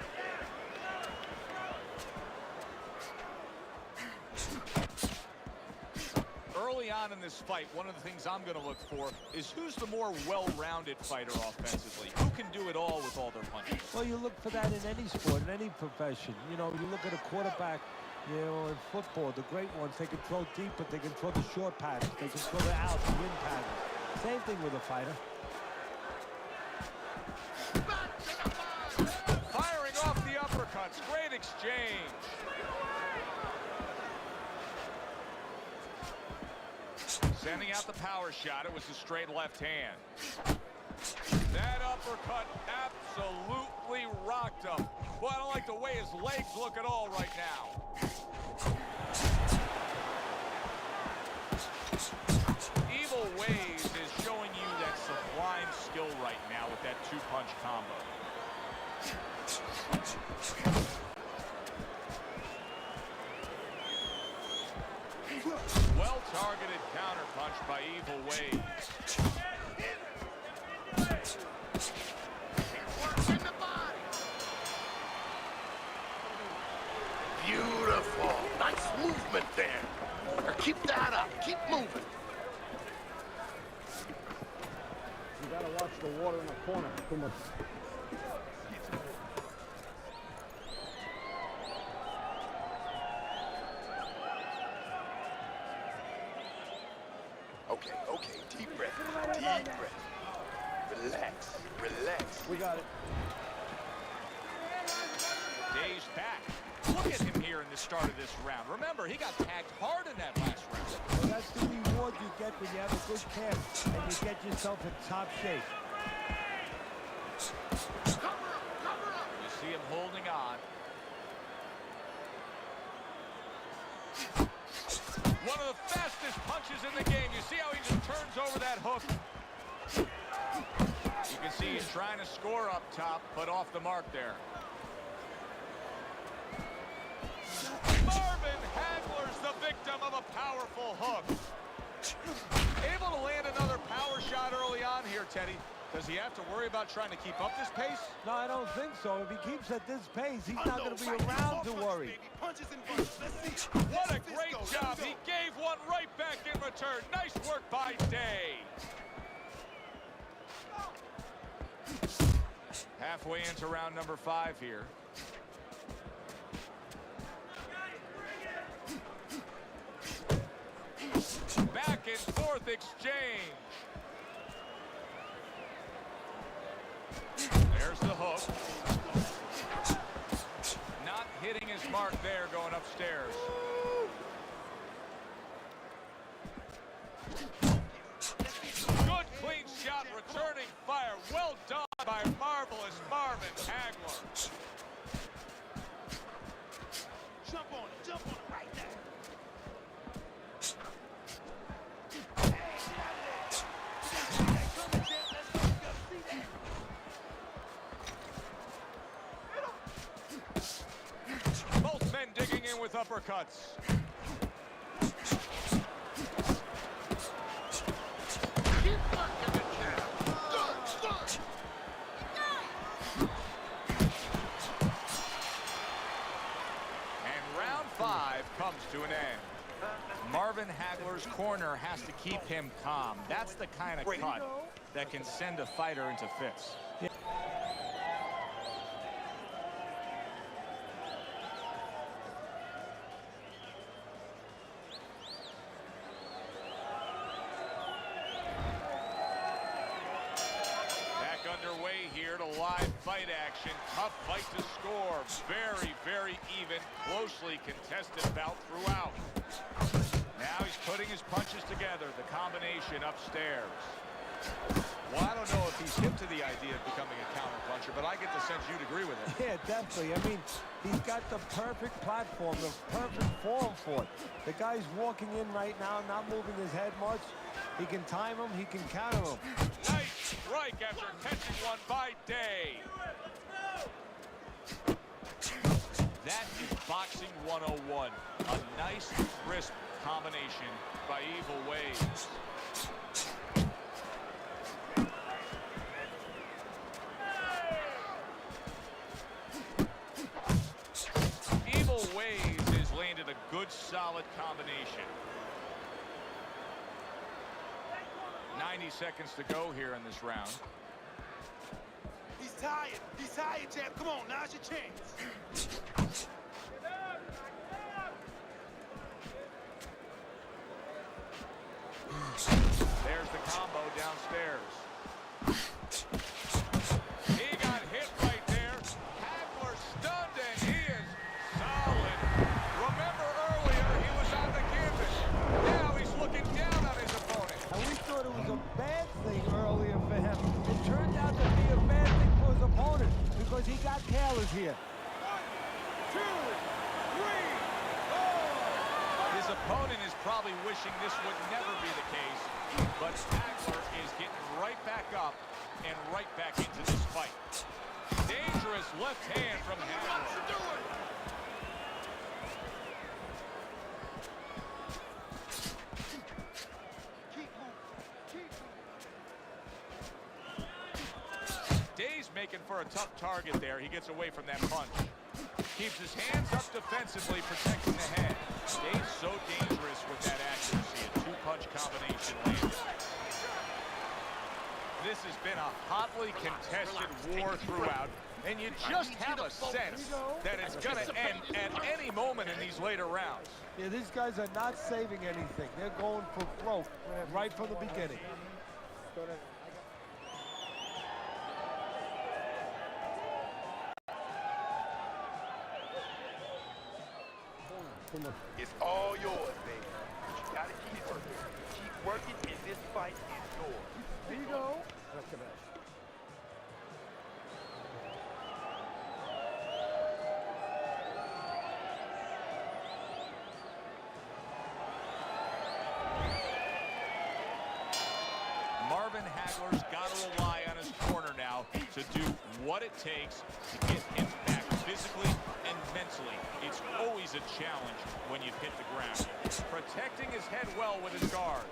Early on in this fight, one of the things I'm going to look for is who's the more well-rounded fighter offensively. Who can do it all with all their punches? Well, you look for that in any sport, in any profession. You know, you look at a quarterback, you know, in football, the great ones, they can throw deep, but they can throw the short patterns. They can throw the out, the in patterns. Same thing with a fighter. Firing off the uppercuts. Great exchange. Sending out the power shot. It was a straight left hand. That uppercut absolutely rocked him. Well, I don't like the way his legs look at all right now. Evil Ways is showing you that sublime skill right now with that two-punch combo. Well-targeted counterpunch by Evil Ways. Beautiful. Nice movement there. Now keep that up. Keep moving. You gotta watch the water in the corner. Too much. Okay. Deep breath. Deep breath. Relax. Relax. We got it. Day's back. Look at him here in the start of this round. Remember, he got tagged hard in that last round. Well, that's the reward you get when you have a good camp and you get yourself in top shape. You see him holding on. One of the fastest punches in the game. You see how he just turns over that hook. You can see he's trying to score up top, but off the mark there. Marvin Hagler's the victim of a powerful hook. Able to land another power shot early on here, Teddy. Does he have to worry about trying to keep up this pace? No, I don't think so. If he keeps at this pace, he's not going to be around to worry. What a great job. He gave one right back in return. Nice work by Day. Halfway into round number 5 here. Back and forth exchange. There's the hook. Not hitting his mark there going upstairs. Good clean shot, returning fire. Well done by marvelous Marvin Hagler. Jump on it right there. Both men digging in with uppercuts. Marvin Hagler's corner has to keep him calm. That's the kind of cut that can send a fighter into fits. Yeah. Underway here to live fight action. Tough fight to score. Very, very even, closely contested bout throughout. Now he's putting his punches together. The combination upstairs. Well, I don't know if he's hip to the idea of becoming a counter-puncher, but I get the sense you'd agree with it. Yeah, definitely. I mean, he's got the perfect platform, the perfect form for it. The guy's walking in right now, not moving his head much. He can time him, he can counter him. Nice strike after catching one by Day. That is boxing 101. A nice, crisp combination by Evil Ways. Evil Ways has landed a good, solid combination. 90 seconds to go here in this round. He's tired. He's tired, champ. Come on, now's your chance. There's the combo downstairs. He got hit right there. Hagler stunned, and he is solid. Remember earlier, he was on the canvas. Now he's looking down on his opponent. And we thought it was a bad thing earlier for him. It turned out to be a bad thing for his opponent because he got careless here. 1, 2, 3, 4. His opponent is probably wishing this would never be the case, but Hagler is getting right back up and right back into this fight. Dangerous left hand from Hagler. Day's making for a tough target there. He gets away from that punch. Keeps his hands up defensively, protecting the head. Day's so dangerous with that accuracy. A two-punch combination landed. This has been a hotly contested war throughout, and you just have a sense that it's going to end at any moment in these later rounds. Yeah, these guys are not saving anything. They're going for broke right from the beginning. It's all yours, baby. You gotta keep working. Keep working, and this fight is yours. Here you go. Marvin Hagler's got to rely on his corner now to do what it takes to get him back physically and mentally. It's always a challenge when you hit the ground. Protecting his head well with his guard.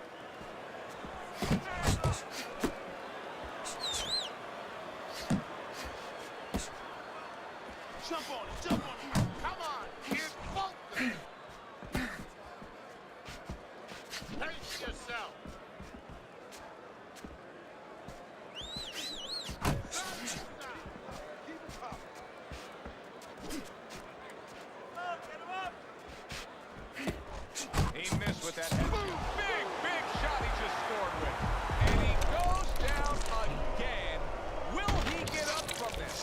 Jump on it, jump on it. Come on, here's both. Pace yourself. He missed with that head. Big, big shot he just scored with. And he goes down again. Will he get up from this?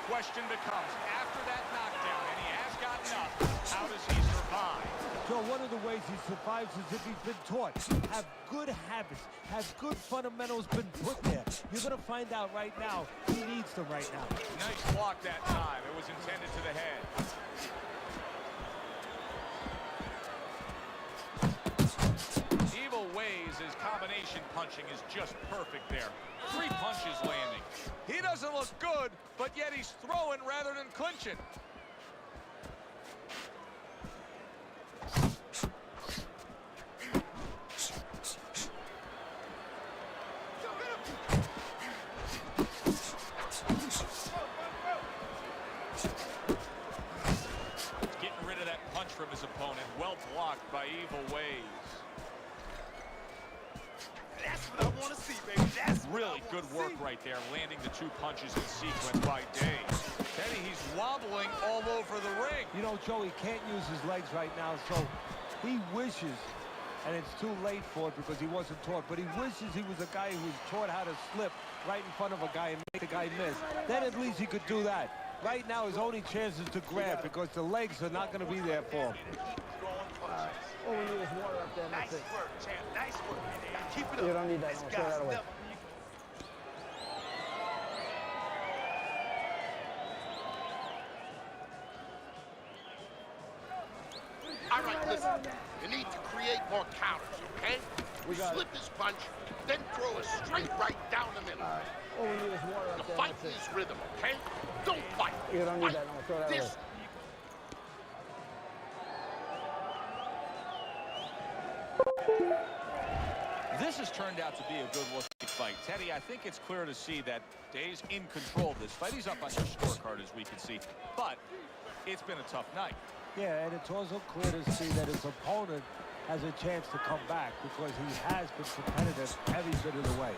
Question becomes, after that knockdown, and he has gotten up, how does he survive? So one of the ways he survives is if he's been taught. Have good habits, have good fundamentals been put there. You're going to find out right now he needs them right now. Nice block that time. It was intended to the head. Evil Ways, his combination punching is just perfect there. 3 punches landing. He doesn't look good, but yet he's throwing rather than clinching. Getting rid of that punch from his opponent. Well blocked by Evil Ways. That's what I want to see, baby. That's Really good work right there, landing the 2 punches in sequence by Days. Teddy, he's wobbling all over the ring. You know, Joe, he can't use his legs right now, so he wishes, and it's too late for it because he wasn't taught, but he wishes he was a guy who was taught how to slip right in front of a guy and make the guy miss. Then at least he could do that. Right now, his only chance is to grab because the legs are not going to be there for him. All we need is water up there. Nice That's it. work, champ. Nice work. Keep it up. You don't need that. This I'll throw guy's that away. never- All right, listen. You need to create more counters, okay? We got Slip his punch, then throw a straight right down the middle. All right. All we need is water The up there. fight That's it. is rhythm, okay? Don't fight. You don't need Fight. that. I'll throw that away. This This has turned out to be a good-looking fight. Teddy, I think it's clear to see that Day's in control of this fight. He's up on your scorecard, as we can see. But it's been a tough night. Yeah, and it's also clear to see that his opponent has a chance to come back because he has been competitive every bit of the way.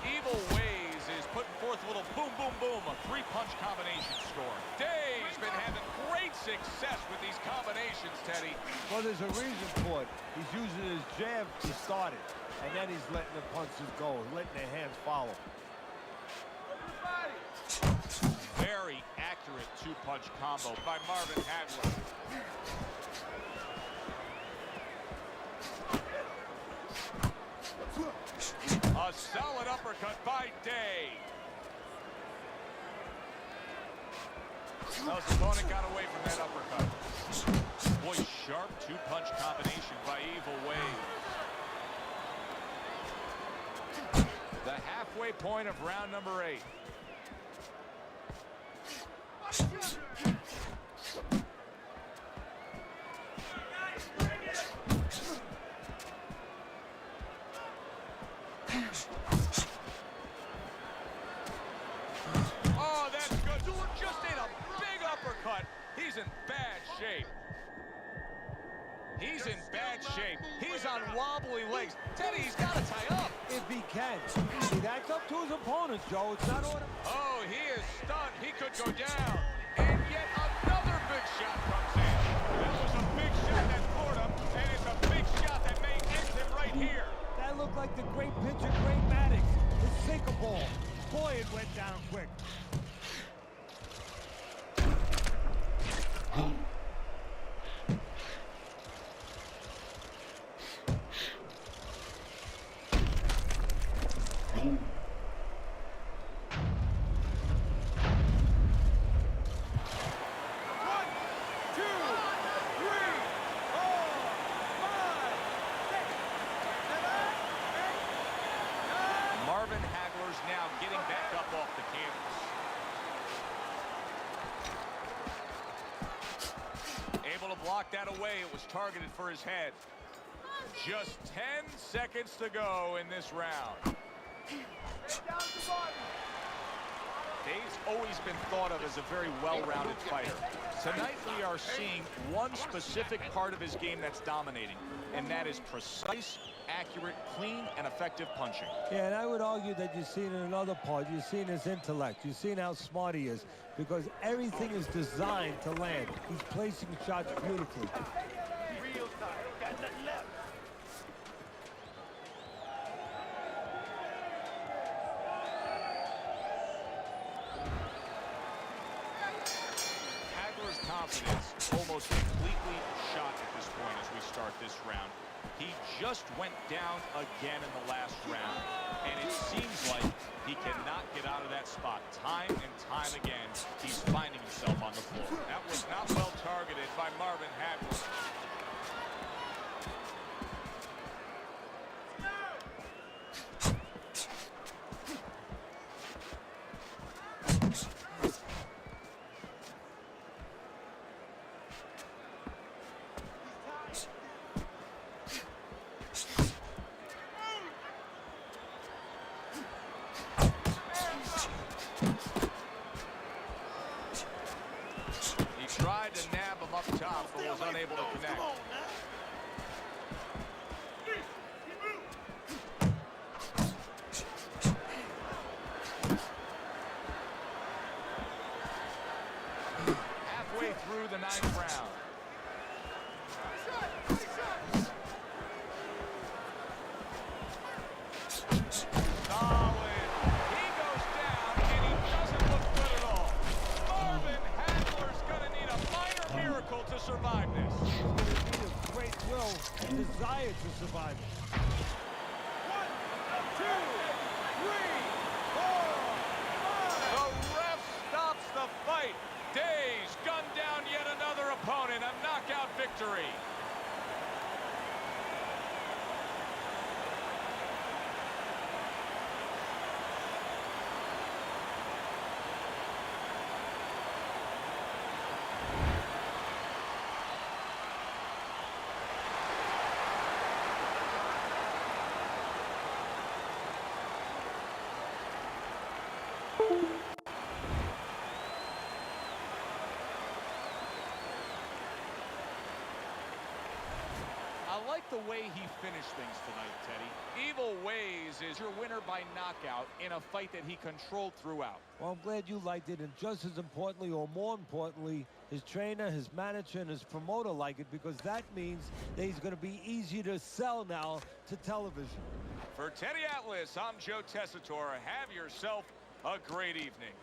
Evil Ways is putting forth a little boom, boom, boom, a 3-punch combination score. Day's been having great success with these combinations, Teddy. Well, there's a reason for it. He's using his jab to start it, and then he's letting the punches go, letting the hands follow. Very accurate 2-punch combo by Marvin Hagler. A solid uppercut by Day. Well, his opponent got away from that uppercut. Boy, sharp 2-punch combination by Evil Ways. The halfway point of round number 8. Oh, that's good. Just ate a big uppercut. He's in bad shape. He's in bad shape. He's on wobbly legs. Teddy, he's got to tie up. If he can. See, that's up to his opponent, Joe. It's not on him. Oh, he is stunned. He could go down. And yet another big shot comes in. That was a big shot that floored him, and it's a big shot that may end him right here. That looked like the great pitcher, Great Maddox. The sinker ball. Boy, it went down quick. Marvin Hagler's now getting back up off the canvas. Able to block that away. It was targeted for his head. Just 10 seconds to go in this round. Dave's always been thought of as a very well-rounded fighter. Tonight we are seeing one specific part of his game that's dominating, and that is precise, accurate, clean, and effective punching. Yeah, and I would argue that you've seen in another part, you've seen his intellect, you've seen how smart he is, because everything is designed to land. He's placing shots beautifully. Real time. Got nothing left. Hagler's confidence almost completely shot at this point as we start this round. He just went down again in the last round, and it seems like he cannot get out of that spot. Time and time again, he's finding himself on the floor. That was not well targeted by Marvin Hagler. unable to connect. Come on now. Halfway through the 9th round. Solid. He goes down, and he doesn't look good at all. Marvin Hagler's going to need a minor miracle to survive this. He's going to need a great will and desire to survive it. 1, 2, 3, 4, 5. The ref stops the fight. Days gunned down yet another opponent. A knockout victory. I like the way he finished things tonight, Teddy. Evil Ways is your winner by knockout in a fight that he controlled throughout. Well, I'm glad you liked it, and just as importantly, or more importantly, his trainer, his manager, and his promoter like it, because that means that he's going to be easier to sell now to television. For Teddy Atlas, I'm Joe Tessitore. Have yourself a great evening.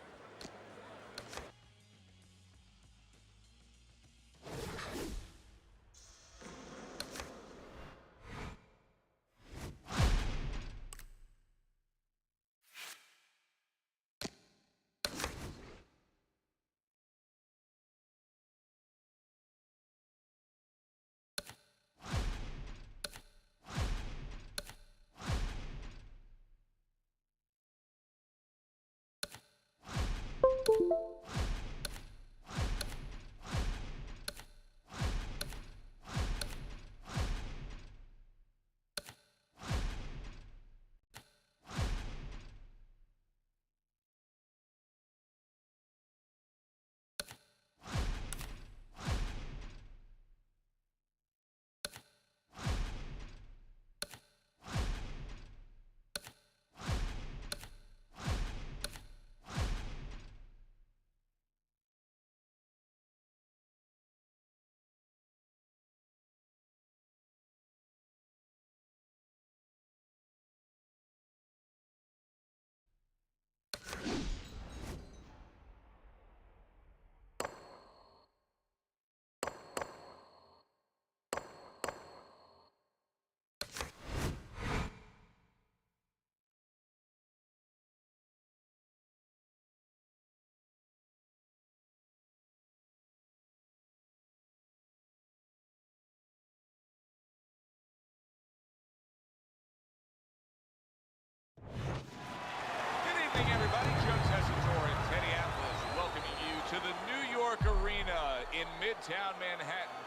Everybody, Joe Tessitore and Teddy Atlas welcoming you to the New York Arena in Midtown Manhattan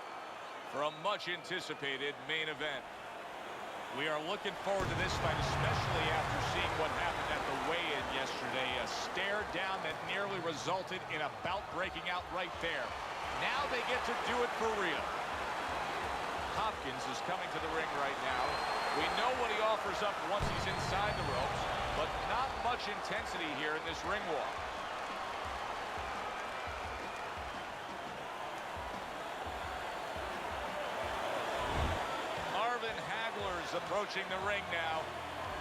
for a much-anticipated main event. We are looking forward to this fight, especially after seeing what happened at the weigh-in yesterday. A stare down that nearly resulted in a bout breaking out right there. Now they get to do it for real. Hopkins is coming to the ring right now. We know what he offers up once he's inside the ropes, but not much intensity here in this ring walk. Marvin Hagler's approaching the ring now,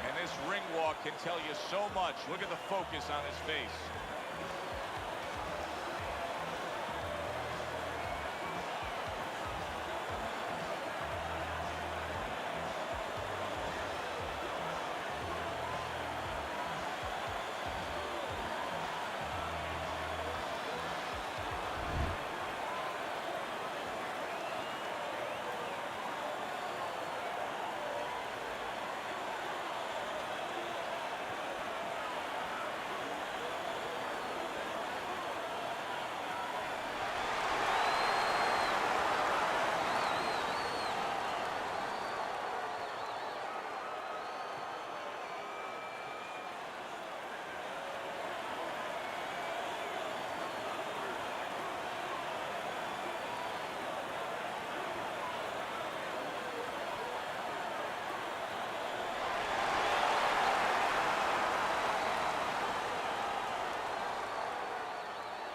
and this ring walk can tell you so much. Look at the focus on his face.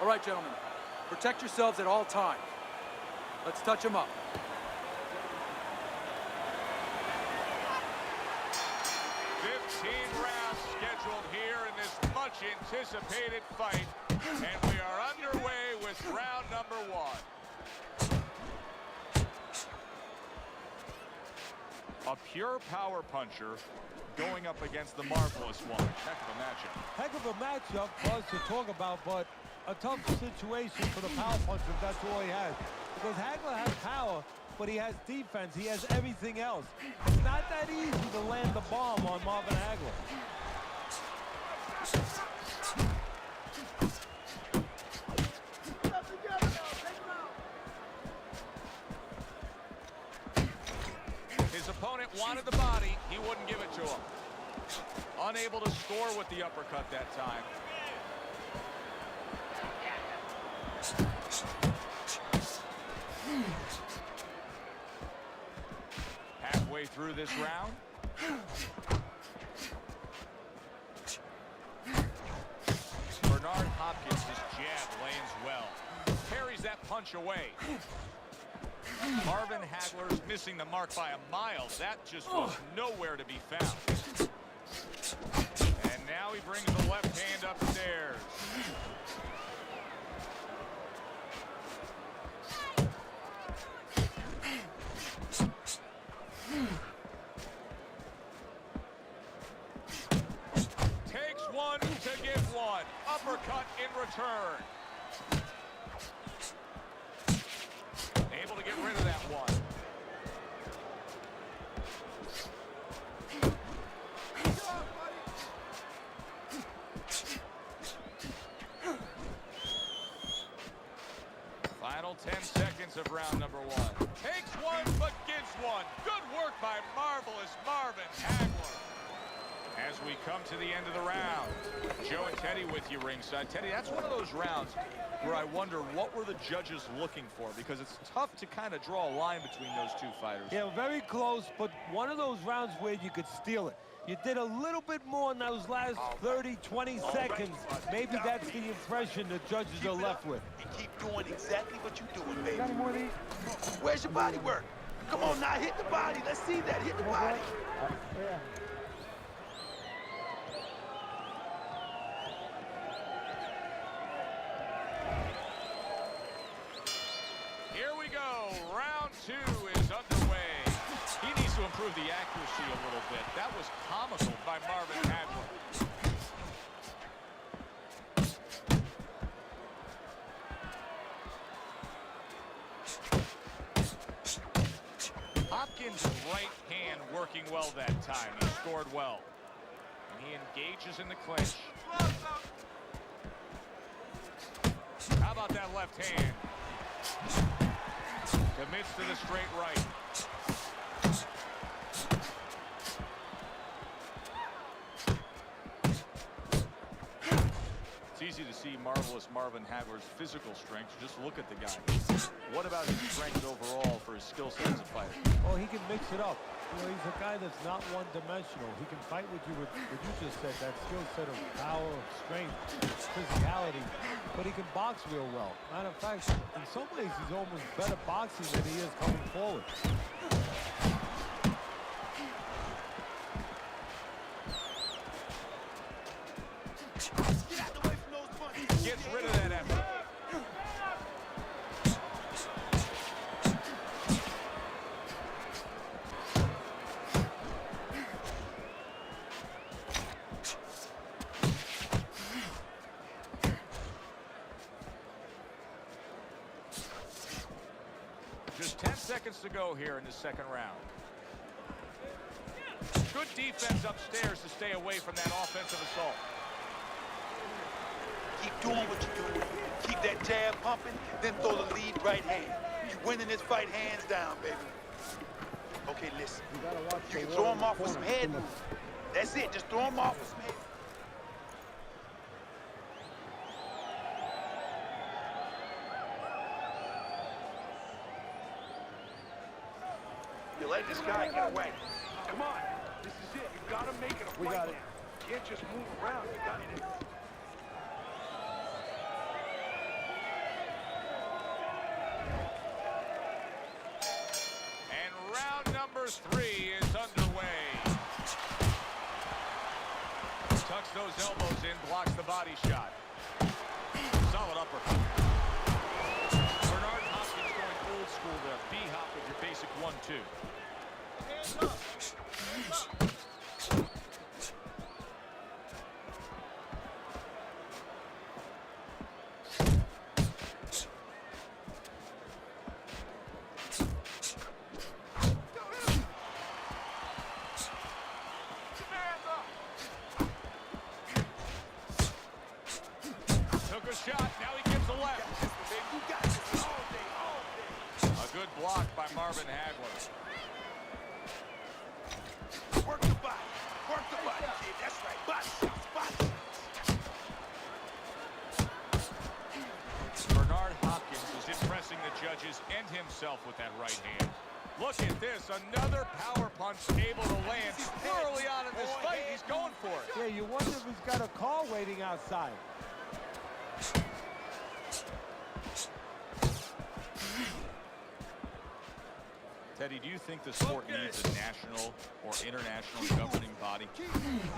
All right, gentlemen. Protect yourselves at all times. Let's touch them up. 15 rounds scheduled here in this much-anticipated fight, and we are underway with round number 1. A pure power puncher going up against the marvelous one. Heck of a matchup. Heck of a matchup for us to talk about, but a tough situation for the power puncher if that's all he has. Because Hagler has power, but he has defense. He has everything else. It's not that easy to land the bomb on Marvin Hagler. His opponent wanted the body. He wouldn't give it to him. Unable to score with the uppercut that time. Halfway through this round. Bernard Hopkins' jab lands well. Carries that punch away. Marvin Hagler's missing the mark by a mile. That just was nowhere to be found. And now he brings the left hand upstairs. Takes one to give one. Uppercut in return. Able to get rid of that one. Final 10 seconds of round number 1. Takes one, but gives one. Good work by marvelous Marvin Hagler. As we come to the end of the round, Joe and Teddy with you ringside. Teddy, that's one of those rounds where I wonder what were the judges looking for, because it's tough to kind of draw a line between those two fighters. Yeah, very close, but one of those rounds where you could steal it. You did a little bit more in those last 30, 20 seconds. Maybe that's the impression the judges are left with. And keep doing exactly what you're doing, baby. Where's your body work? Come on now, hit the body. Let's see that. Hit the body. Here we go. Round 2 is underway. He needs to improve the accuracy a little bit. That was comical by Marvin Hagler. Hopkins' right hand working well that time. He scored well. And he engages in the clinch. How about that left hand? Commits to the straight right. It's easy to see marvelous Marvin Hagler's physical strength. Just look at the guy. What about his strength overall for his skill set as a fighter? Oh, he can mix it up. You know, he's a guy that's not one-dimensional. He can fight what you just said, that skill set of power, of strength, physicality, but he can box real well. Matter of fact, in some ways, he's almost better boxing than he is coming forward. Gets rid of that effort. Just 10 seconds to go here in the second round. Good defense upstairs to stay away from that offensive assault. Keep doing what you're doing. Keep that jab pumping, then throw the lead right hand. You're winning this fight hands down, baby. Okay, listen. You can throw him off with some head movement. That's it. Just throw him off with some head. You let this guy get away. Come on. This is it. You gotta make it a fight now. You can't just move around. You got it. three is underway. Tucks those elbows in, blocks the body shot. Solid uppercut. Bernard Hopkins going old school there. B-hop with your basic 1-2. Hands up. Hands up. Took a shot, now he gives a left. You got this all day, all day. A good block by Marvin Hagler. Work the body. Work the body, kid. That's right. Body shots, body shots. Bernard Hopkins is impressing the judges and himself with that right hand. Look at this, another power punch able to land early on in this fight. He's going for it. Yeah, you wonder if he's got a car waiting outside. Teddy, do you think the sport needs a national or international governing body?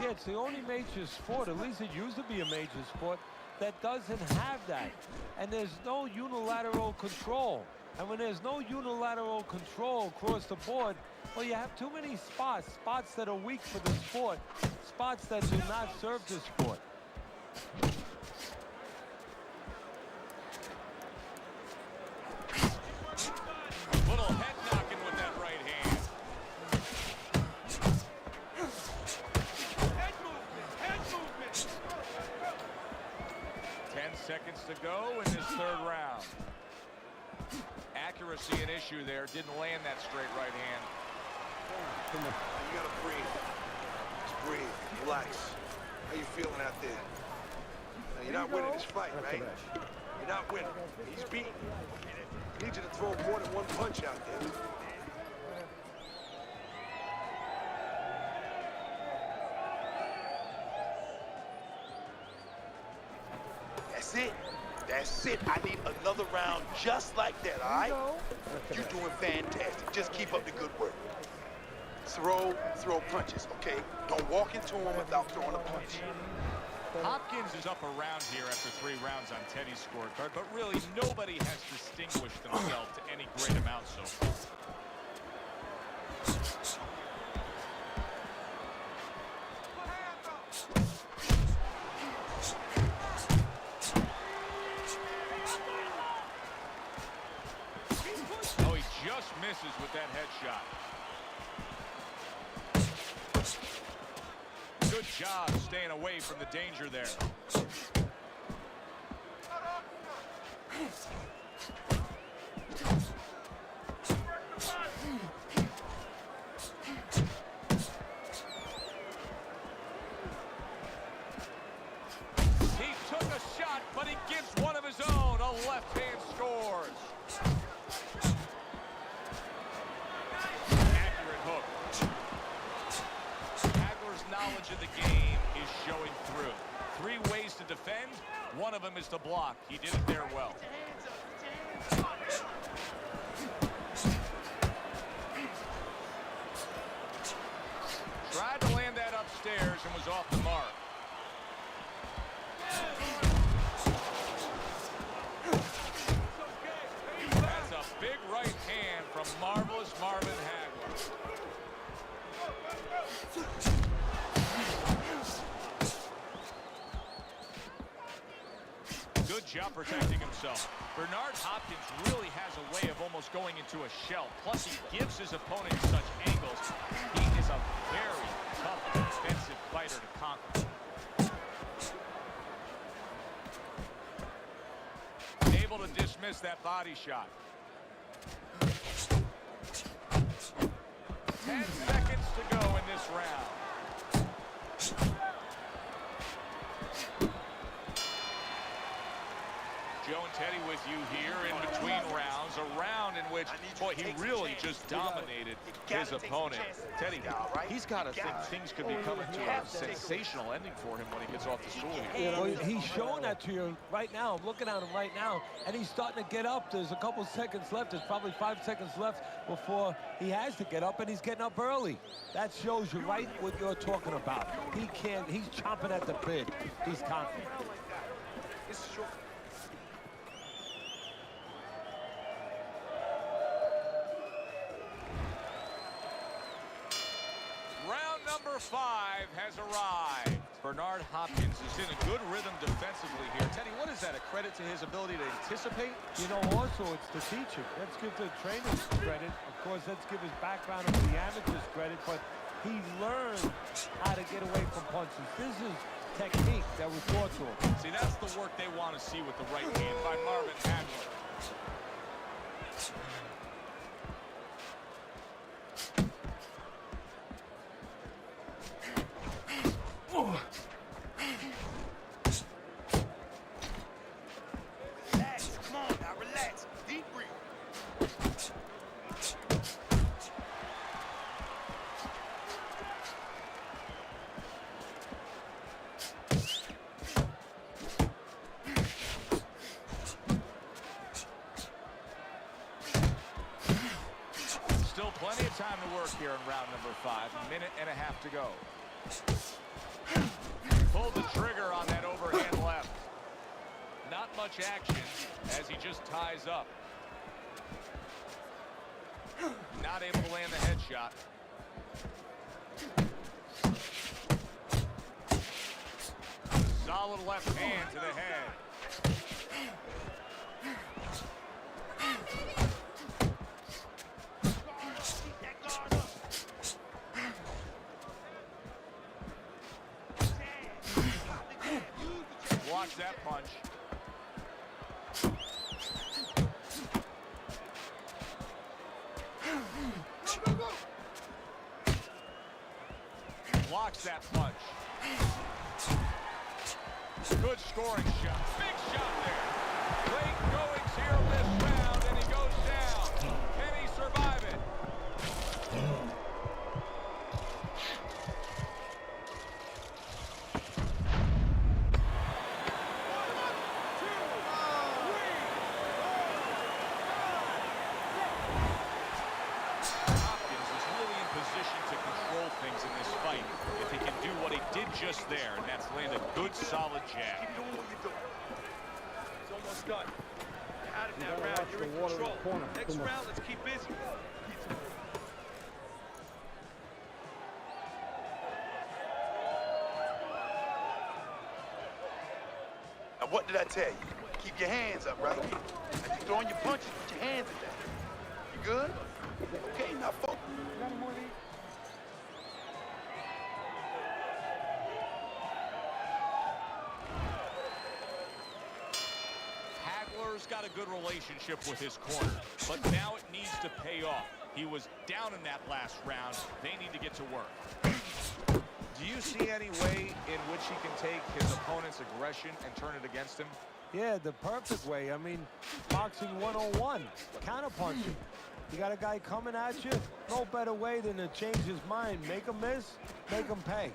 Yeah, it's the only major sport, at least it used to be a major sport, that doesn't have that. And there's no unilateral control. And when there's no unilateral control across the board, well, you have too many spots that are weak for the sport, spots that do not serve the sport. Little head knocking with that right hand. Head movement. 10 seconds to go in this third round. Accuracy an issue there. Didn't land that straight right hand. You gotta breathe. Just breathe. Relax. How you feeling out there? Now, you're not winning this fight, right? You're not winning. He's beaten. I need you to throw more than one punch out there. That's it. That's it. I need another round just like that, all right? You're doing fantastic. Just keep up the good work. Throw punches, okay? Don't walk into him without throwing a punch. Hopkins is up around here after 3 rounds on Teddy's scorecard, but really nobody has distinguished themselves to any great amount so far. Oh, he just misses with that headshot. Good job staying away from the danger there. He took a shot, but he gives one of his own. A left hand scores. Accurate hook. Hagler's knowledge of the game is showing through. 3 ways to defend. One of them is to block. He did it there well. Tried to land that upstairs and was off the mark. That's a big right hand from marvelous Marvin Hagler. Good job protecting himself. Bernard Hopkins really has a way of almost going into a shell. Plus, he gives his opponent such angles. He is a very tough defensive fighter to conquer. Able to dismiss that body shot. 10 seconds to go in this round. Joe and Teddy with you here in between rounds, a round in which, boy, he really just dominated his opponent. Teddy, he's got to think things could be coming to a sensational ending for him when he gets off the stool here. Well, he's showing that to you right now. I'm looking at him right now, and he's starting to get up. There's a couple seconds left. There's probably 5 seconds left before he has to get up, and he's getting up early. That shows you right what you're talking about. He's chomping at the bit. He's confident. Round number 5 has arrived. Bernard Hopkins is in a good rhythm defensively here. Teddy, what is that, a credit to his ability to anticipate? You know, also, it's the teaching. Let's give the trainers credit. Of course, let's give his background of the amateurs credit, but he learned how to get away from punches. This is technique that was taught to him. See, that's the work they want to see with the right hand by Marvin Hagler. Relax, come on now, relax. Deep breathe. Still plenty of time to work here in round number 5. A minute and a half to go. Pulled the trigger on that overhand left. Not much action as he just ties up. Not able to land the headshot. Solid left hand to the head. Blocks that punch. Blocks that punch. Good scoring shot. Big shot there. Great goings here this round, and he goes down. Can he survive it? Things in this fight if he can do what he did just there, and that's land a good solid jab. Keep doing what you're doing. It's almost done. You're out of that round. You're in control. Next round, let's keep busy. Now, what did I tell you? Keep your hands up, right? Now, you throwing your punches, put your hands in there. You good? Okay, now, folks. Hagler's got a good relationship with his corner, but now it needs to pay off. He was down in that last round. They need to get to work. Do you see any way in which he can take his opponent's aggression and turn it against him? Yeah, the perfect way. I mean, boxing 101, counterpunching. You got a guy coming at you, no better way than to change his mind. Make him miss, make him pay.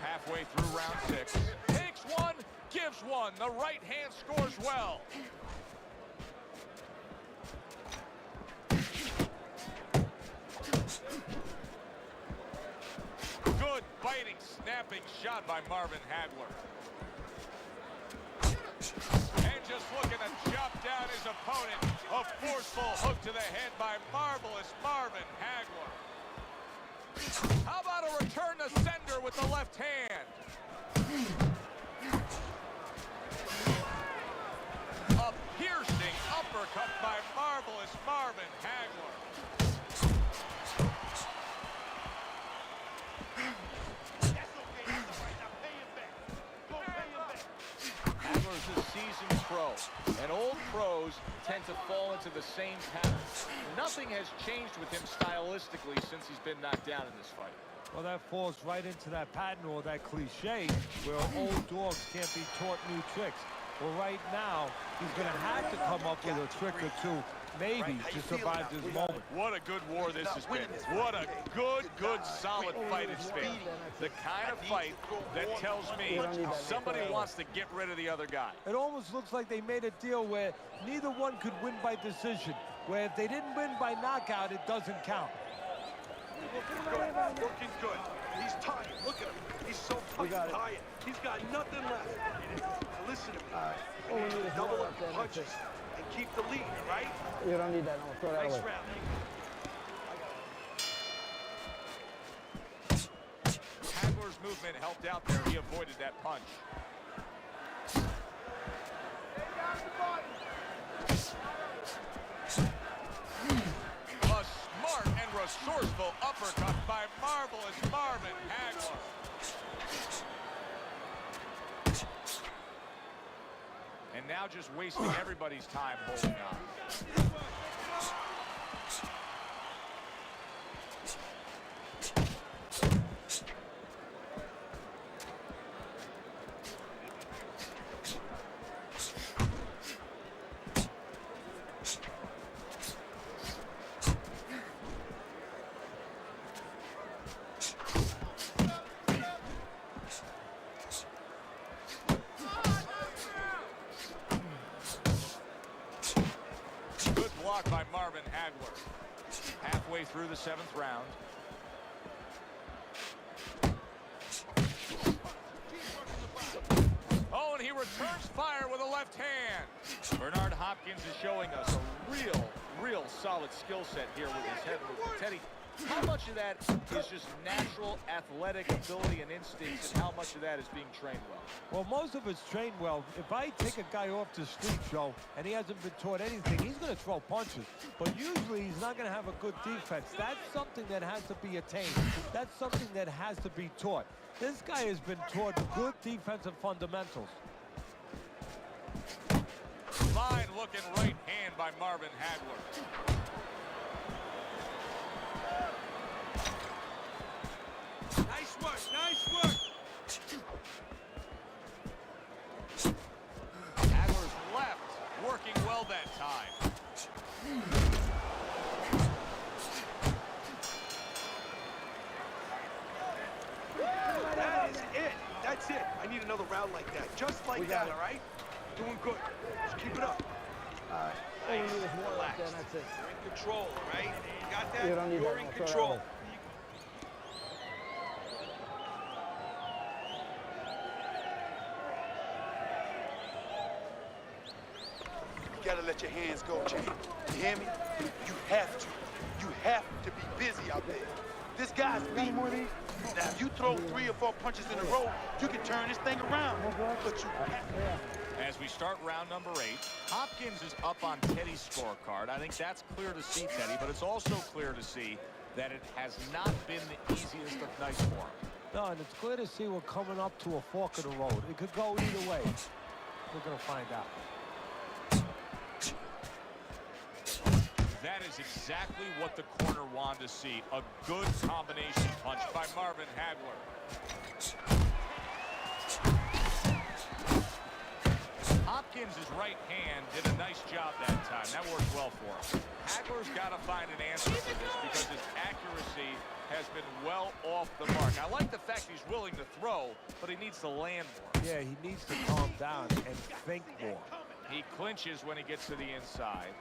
Halfway through round 6. Takes one, gives one. The right hand scores well. Good biting, snapping shot by Marvin Hagler. And just looking to chop down his opponent. A forceful hook to the head by marvelous Marvin Hagler. How about a return to sender with the left hand? those tend to fall into the same pattern. Nothing has changed with him stylistically since he's been knocked down in this fight. Well, that falls right into that pattern or that cliche where old dogs can't be taught new tricks. Well, right now, he's going to have to come up with a trick or two, maybe, to survive this moment. What a good war this has been. What a good, solid fight it's been. The kind of fight that tells me somebody wants to get rid of the other guy. It almost looks like they made a deal where neither one could win by decision, where if they didn't win by knockout, it doesn't count. Looking good. He's tired. Look at him. He's so fucking tired. He's got nothing left. Now listen to me. You need to double up punches and keep the lead, right? You don't need that. No, throw that Nice away. round. Hagler's movement helped out there. He avoided that punch. A smart and resourceful uppercut by marvelous Marvin Hagler. And now just wasting everybody's time holding on. Blocked by Marvin Hagler. Halfway through the 7th round. Oh, and he returns fire with a left hand. Bernard Hopkins is showing us a real solid skill set here with his head movement. Teddy, how much of that is just natural athletic ability and instincts, and how much of that is being trained well? Well, most of it's trained well. If I take a guy off the street, Joe, and he hasn't been taught anything, he's going to throw punches. But usually he's not going to have a good defense. That's something that has to be attained. That's something that has to be taught. This guy has been taught good defensive fundamentals. Fine looking right hand by Marvin Hagler. Nice work. Nice work. Hagler's left working well that time. That is it. That's it. I need another round like that. Just like that, all right? Doing good. Just keep it up. All you need is more right there, and that's it. You're in control, all right? You got that? You don't need You're that. in No, throw that control. away. You gotta let your hands go, Jay. You hear me? You have to. You have to be busy out there. This guy's beating me. Now, if you throw 3 or 4 punches in a row, you can turn this thing around. But you have to. As we start round number 8, Hopkins is up on Teddy's scorecard. I think that's clear to see, Teddy, but it's also clear to see that it has not been the easiest of nights for him. No, and it's clear to see we're coming up to a fork of the road. It could go either way. We're going to find out. That is exactly what the corner wanted to see. A good combination punch by Marvin Hagler. Hopkins' right hand did a nice job that time. That worked well for him. Hagler's got to find an answer for this because his accuracy has been well off the mark. I like the fact he's willing to throw, but he needs to land more. Yeah, he needs to calm down and think more. He clinches when he gets to the inside.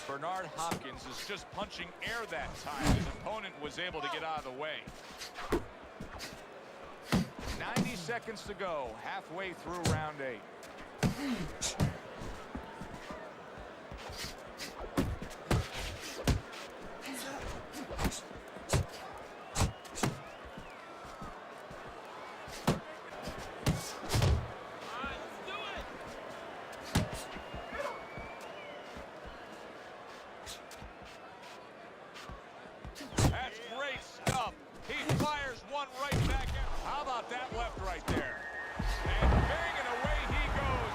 Bernard Hopkins is just punching air that time. His opponent was able to get out of the way. 90 seconds to go, halfway through round 8. That's great stuff. He fires one right back at him. How about that left right there? And banging away he goes.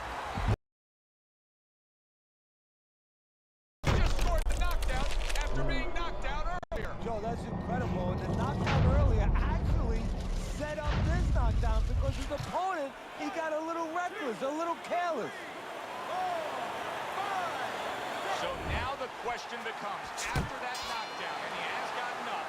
He got a little reckless, a little careless. So now the question becomes, after that knockdown, and he has gotten up.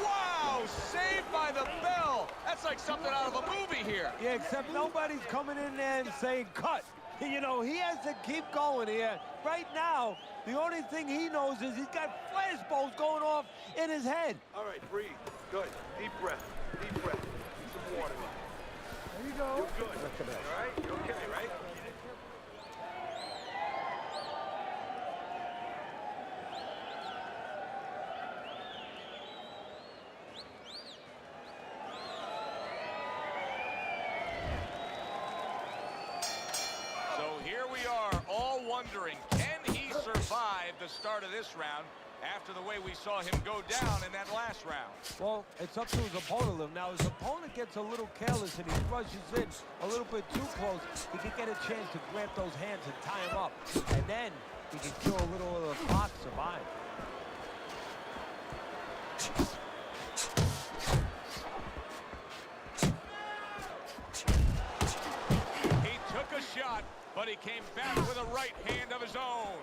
Wow, saved by the bell. That's like something out of a movie here. Yeah, except nobody's coming in there and saying cut. You know, he has to keep going here. Right now, the only thing he knows is he's got flashballs going off in his head. All right, breathe. Good. Deep breath. Deep breath. Get some water. There you go. You're good. All right? You're okay, right? So here we are, all wondering, can he survive the start of this round after the way we saw him go down in that last round? Well, it's up to his opponent. Now, his opponent gets a little careless and he rushes in a little bit too close. He can get a chance to grab those hands and tie him up. And then he can kill a little of the clock, survive. He took a shot, but he came back with a right hand of his own.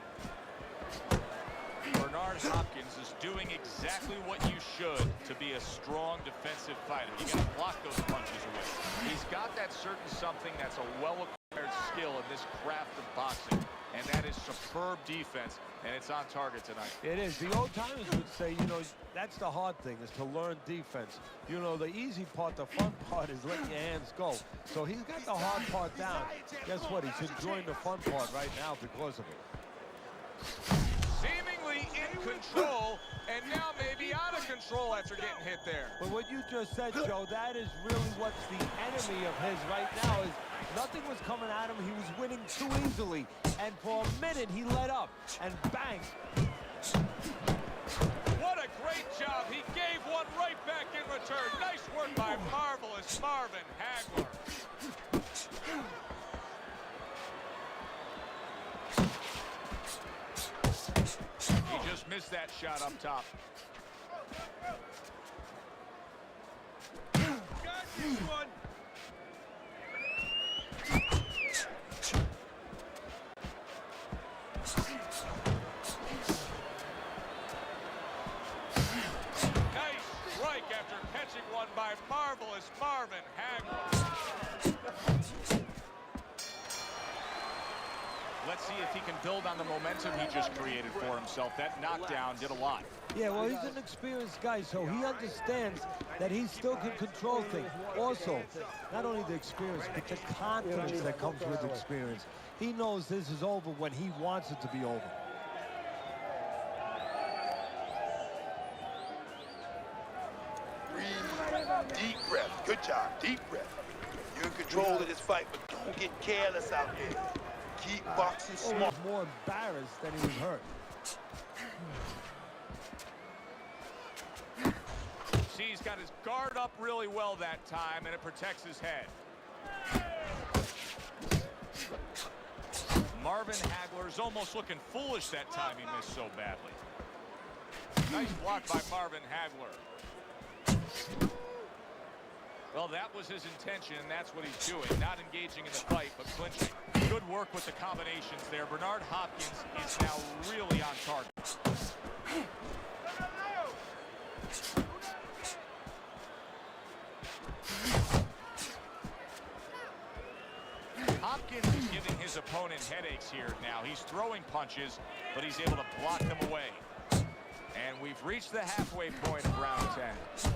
Bernard Hopkins is doing exactly what you should to be a strong defensive fighter. You got to block those punches away. He's got that certain something that's a well-acquired skill in this craft of boxing, and that is superb defense, and it's on target tonight. It is. The old timers would say, you know, that's the hard thing, is to learn defense. You know, the easy part, the fun part is letting your hands go. So he's got the hard part down. Guess what? He's enjoying the fun part right now because of it. Seemingly in control, and now maybe out of control after getting hit there. But what you just said, Joe, that is really what's the enemy of his right now, is nothing was coming at him. He was winning too easily. And for a minute, he let up. And bang. What a great job. He gave one right back in return. Nice work by marvelous Marvin Hagler. He just missed that shot up top. Got this one. Nice strike after catching one by marvelous Marvin Hagler. Let's see if he can build on the momentum he just created for himself. That knockdown did a lot. Yeah, well, he's an experienced guy, so he understands that he still can control things. Also, not only the experience, but the confidence that comes with experience. He knows this is over when he wants it to be over. Breathe. Deep breath. Good job. Deep breath. You're in control of this fight, but don't get careless out there. Keep boxing He smart. was more embarrassed than he was hurt. See, he's got his guard up really well that time, and it protects his head. Marvin Hagler's almost looking foolish that time he missed so badly. Nice block by Marvin Hagler. Well, that was his intention, and that's what he's doing. Not engaging in the fight, but clinching. Good work with the combinations there. Bernard Hopkins is now really on target. Hopkins is giving his opponent headaches here now. He's throwing punches, but he's able to block them away. And we've reached the halfway point of round 10.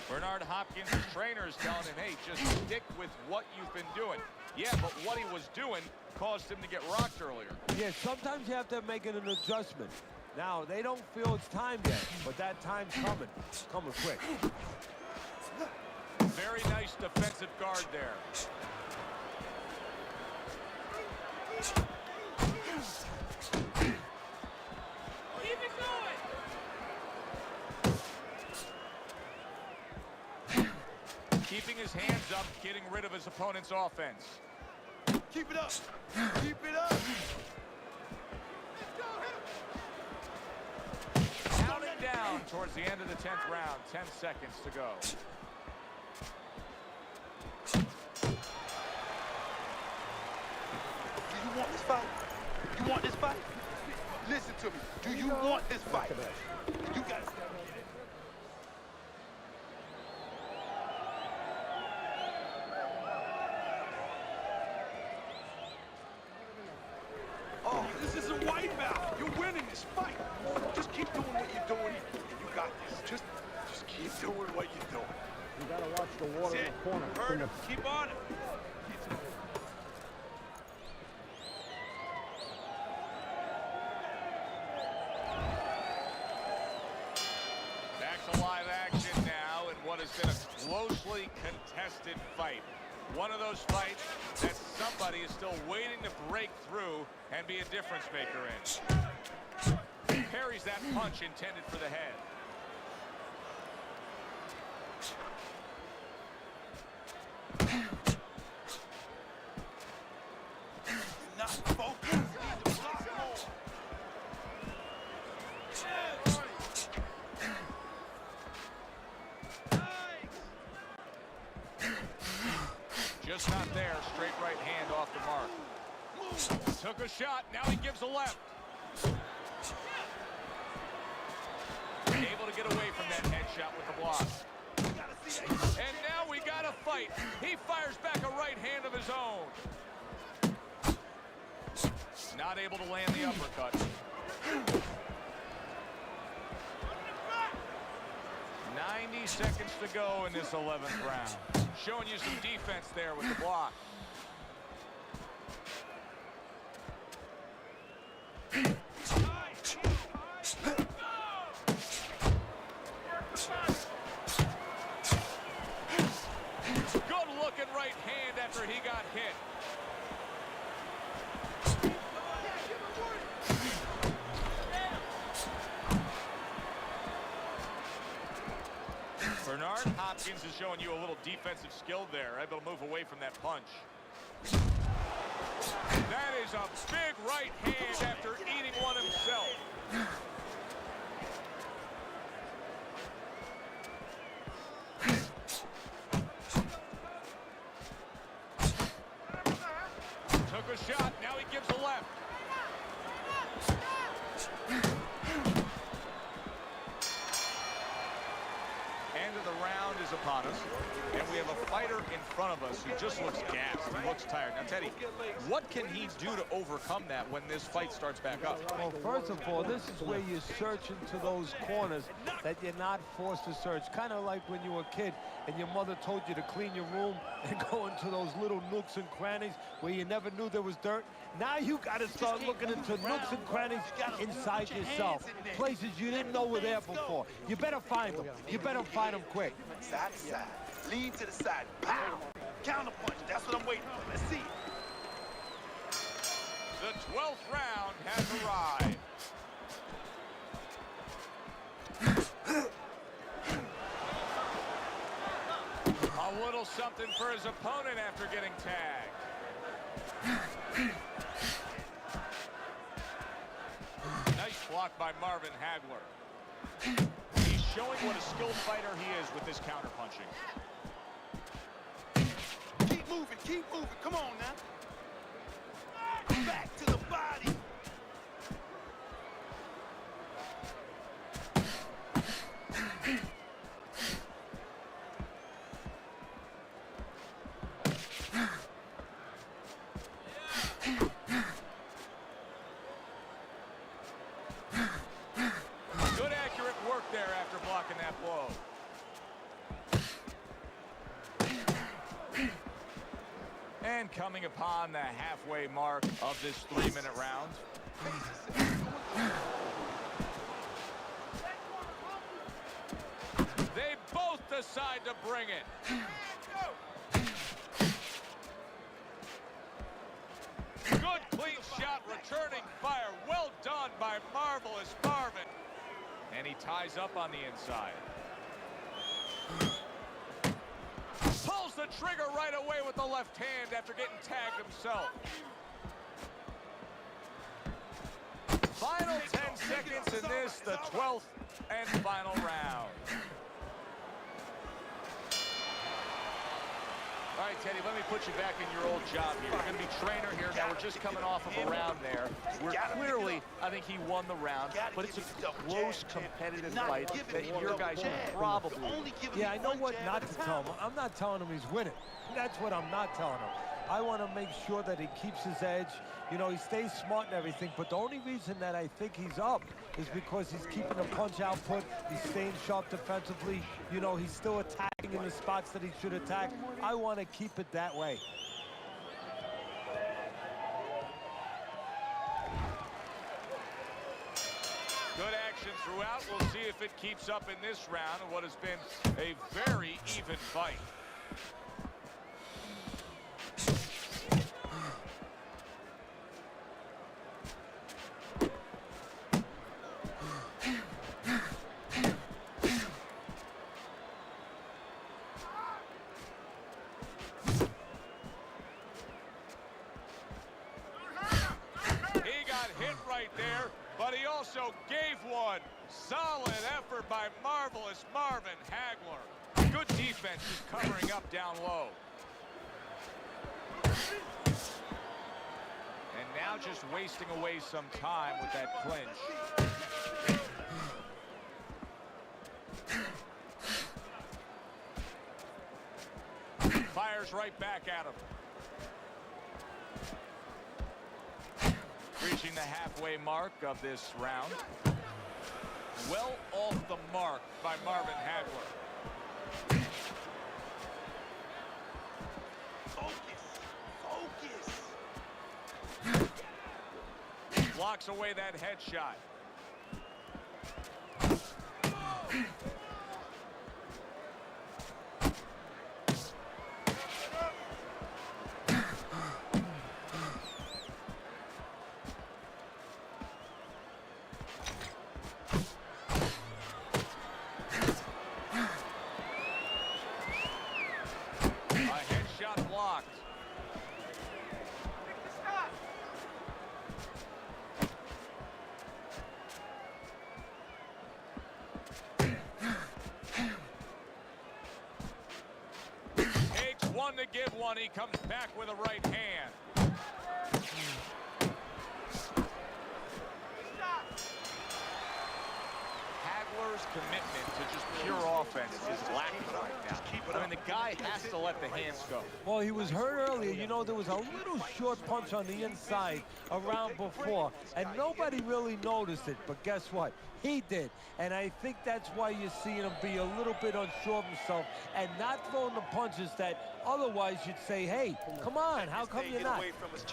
Bernard Hopkins' trainer is telling him, hey, just stick with what you've been doing. Yeah, but what he was doing caused him to get rocked earlier. Yeah, sometimes you have to make it an adjustment. Now, they don't feel it's time yet, but that time's coming. It's coming quick. Very nice defensive guard there. Keep it going. Keeping his hands up, getting rid of his opponent's offense. Keep it up. Keep it up. Counting down towards the end of the 10th round. 10 seconds to go. Do you want this fight? You want this fight? Listen to me. Do you want this fight? You got it. Oh, this is a wipeout. You're winning this fight. Just keep doing what you're doing. You got this. Just keep doing what you're doing. You gotta watch the water in the corner. Heard him. Keep on it. Back to live action now in what has been a closely contested fight. One of those fights that somebody is still waiting to break through and be a difference maker in. Parries that punch intended for the head. Not focused. Need to block more. Just not there. Straight right hand off the mark. Took a shot. Now he gives a left. Able to get away from that headshot with the block. And now we got a fight. He fires back a right hand of his own. Not able to land the uppercut. 90 seconds to go in this 11th round. Showing you some defense there with the block. Good looking right hand after he got hit. Bernard Hopkins is showing you a little defensive skill there, able to move away from that punch. That is a big right hand after eating one himself. Took a shot, now he gives a left. End of the round is upon us, and we have a fighter in front of us who just looks gassed. He looks tired. Now, Teddy, what can he do to overcome that when this fight starts back up? Well, first of all, this is where you search into those corners that you're not forced to search. Kind of like when you were a kid and your mother told you to clean your room and go into those little nooks and crannies where you never knew there was dirt. Now you got to start looking into nooks and crannies inside yourself, places you didn't know were there before. You better find them. You better find them quick. Side to side. Lean to the side. Pow! Counter punch. That's what I'm waiting for. Let's see. The 12th round has arrived. A little something for his opponent after getting tagged. Nice block by Marvin Hagler. He's showing what a skilled fighter he is with this counterpunching. Keep moving. Keep moving. Come on now. Back to the body. Good accurate work there after blocking that blow. And coming upon the halfway mark of this 3-minute round. They both decide to bring it. Good clean shot, returning fire. Well done by Marvelous Marvin. And he ties up on the inside. Pulls the trigger right away with the left hand after getting tagged himself. Final 10 seconds in this, the 12th and final round. All right, Teddy, let me put you back in your old job here. You're going to be trainer here. Now, we're just coming off of a round there. We're clearly, I think he won the round, but it's a close, competitive fight that your guys should probably. Yeah, I know what not to tell him. I'm not telling him he's winning. That's what I'm not telling him. I want to make sure that he keeps his edge. You know, he stays smart and everything, but the only reason that I think he's up is because he's keeping the punch output. He's staying sharp defensively. You know, he's still attacking in the spots that he should attack. I want to keep it that way. Good action throughout. We'll see if it keeps up in this round in what has been a very even fight. There, but he also gave one. Solid effort by marvelous Marvin Hagler. Good defense, just covering up down low. And now just wasting away some time with that clinch. Fires right back at him. Reaching the halfway mark of this round. Well off the mark by Marvin Hagler. Focus. Blocks away that headshot. Blocked. Takes one to give one. He comes back with a right hand. Hagler's commitment to just pure offense is lacking right now. I mean, the guy has to let the hands go. Well, he was hurt earlier. You know, there was a little short punch on the inside around before, and nobody really noticed it. But guess what? He did. And I think that's why you're seeing him be a little bit unsure of himself and not throwing the punches that otherwise you'd say, hey, come on, how come you're not?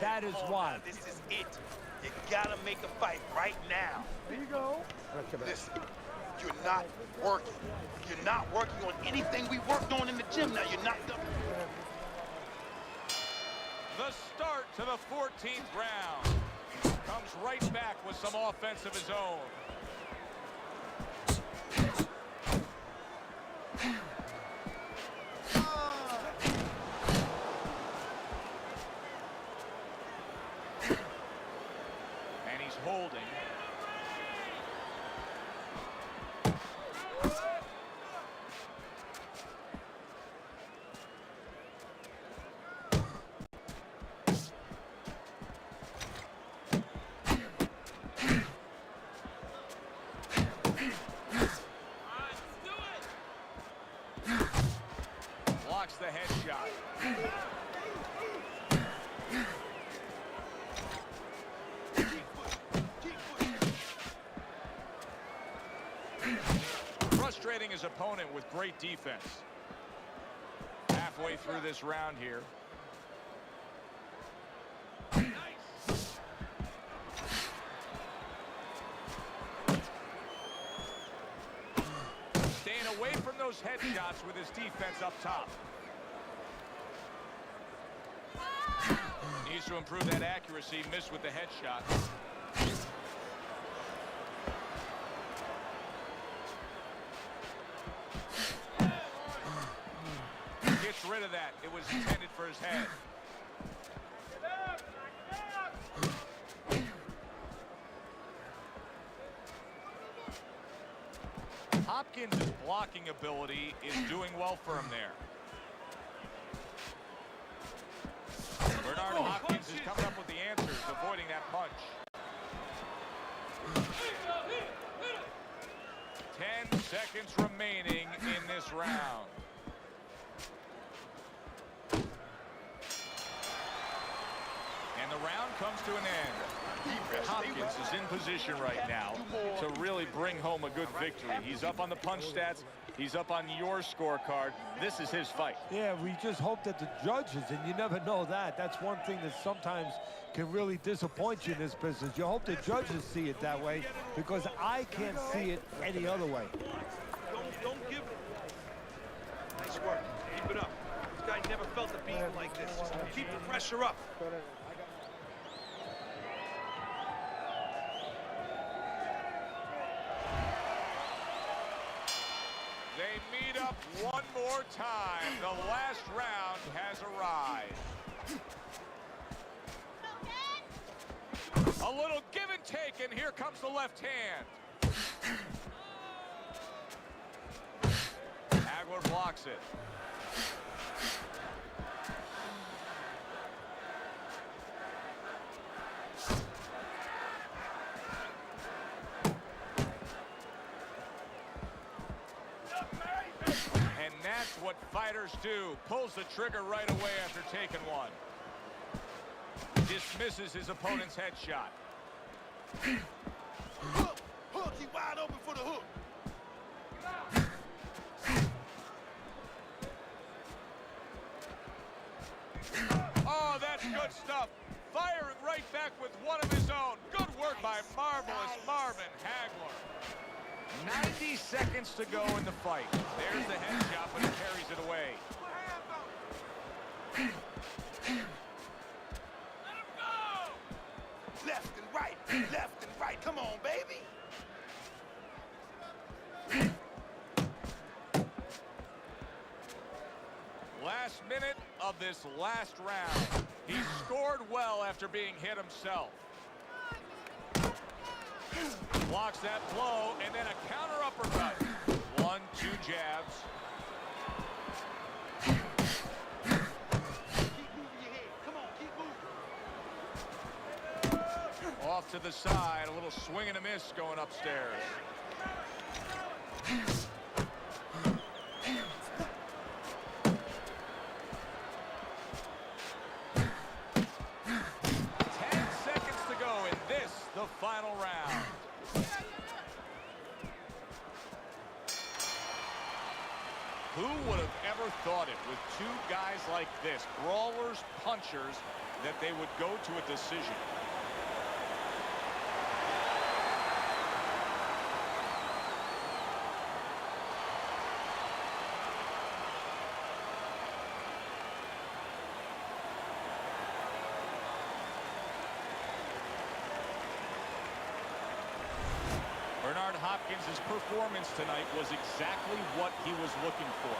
That is why. This is it. You gotta make a fight right now. There you go. Listen, you're not working. You're not working on anything we worked on in the gym. Now you're not done. The start to the 14th round. Comes right back with some offense of his own. And he's holding. Blocks the headshot. Frustrating his opponent with great defense. Halfway through this round here. Staying away from those headshots with his defense up top. Needs to improve that accuracy. Missed with the headshot. Gets rid of that. It was intended for his head. Hopkins' blocking ability is doing well for him there. Bernard Hopkins is coming up with the answers, avoiding that punch. 10 seconds remaining in this round. And the round comes to an end. Hopkins is in position right now to really bring home a good victory. He's up on the punch stats. He's up on your scorecard. This is his fight. Yeah, we just hope that the judges, and you never know that. That's one thing that sometimes can really disappoint you in this business. You hope the judges see it that way, because I can't see it any other way. Don't give it. Nice work. Keep it up. This guy never felt a beating like this. Just keep the pressure up. They meet up one more time. The last round has arrived. A little give and take, and here comes the left hand. Hagler blocks it. And that's what fighters do. Pulls the trigger right away after taking one. Dismisses his opponent's headshot. Hook! Hook! He wide open for the hook. Oh, that's good stuff. Firing right back with one of his own. Good work by marvelous Marvin Hagler. 90 seconds to go in the fight. There's the headshot, but he carries it away. Left and right, left and right. Come on, baby. Last minute of this last round. He scored well after being hit himself. Blocks that blow, and then a counter uppercut. 1, 2 jabs. Keep moving your head. Come on, keep moving. Off to the side, a little swing and a miss going upstairs. The final round. Who would have ever thought it with two guys like this, brawlers, punchers, that they would go to a decision? Bernard Hopkins' performance tonight was exactly what he was looking for.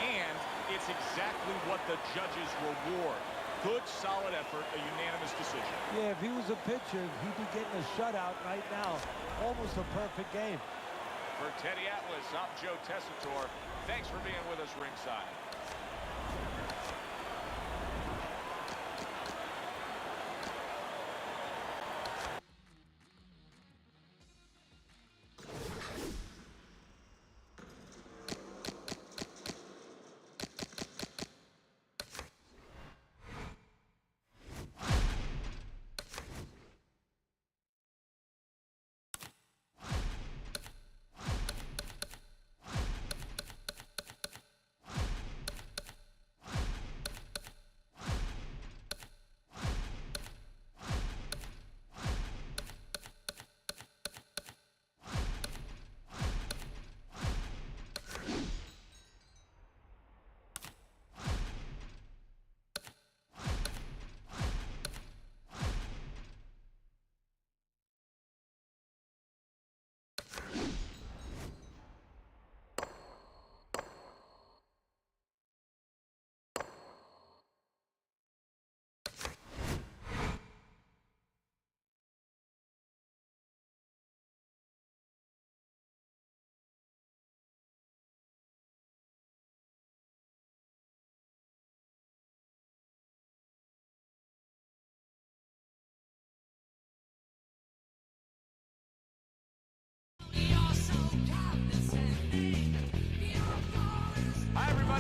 And it's exactly what the judges reward. Good, solid effort, a unanimous decision. Yeah, if he was a pitcher, he'd be getting a shutout right now. Almost a perfect game. For Teddy Atlas, I'm Joe Tessitore. Thanks for being with us ringside.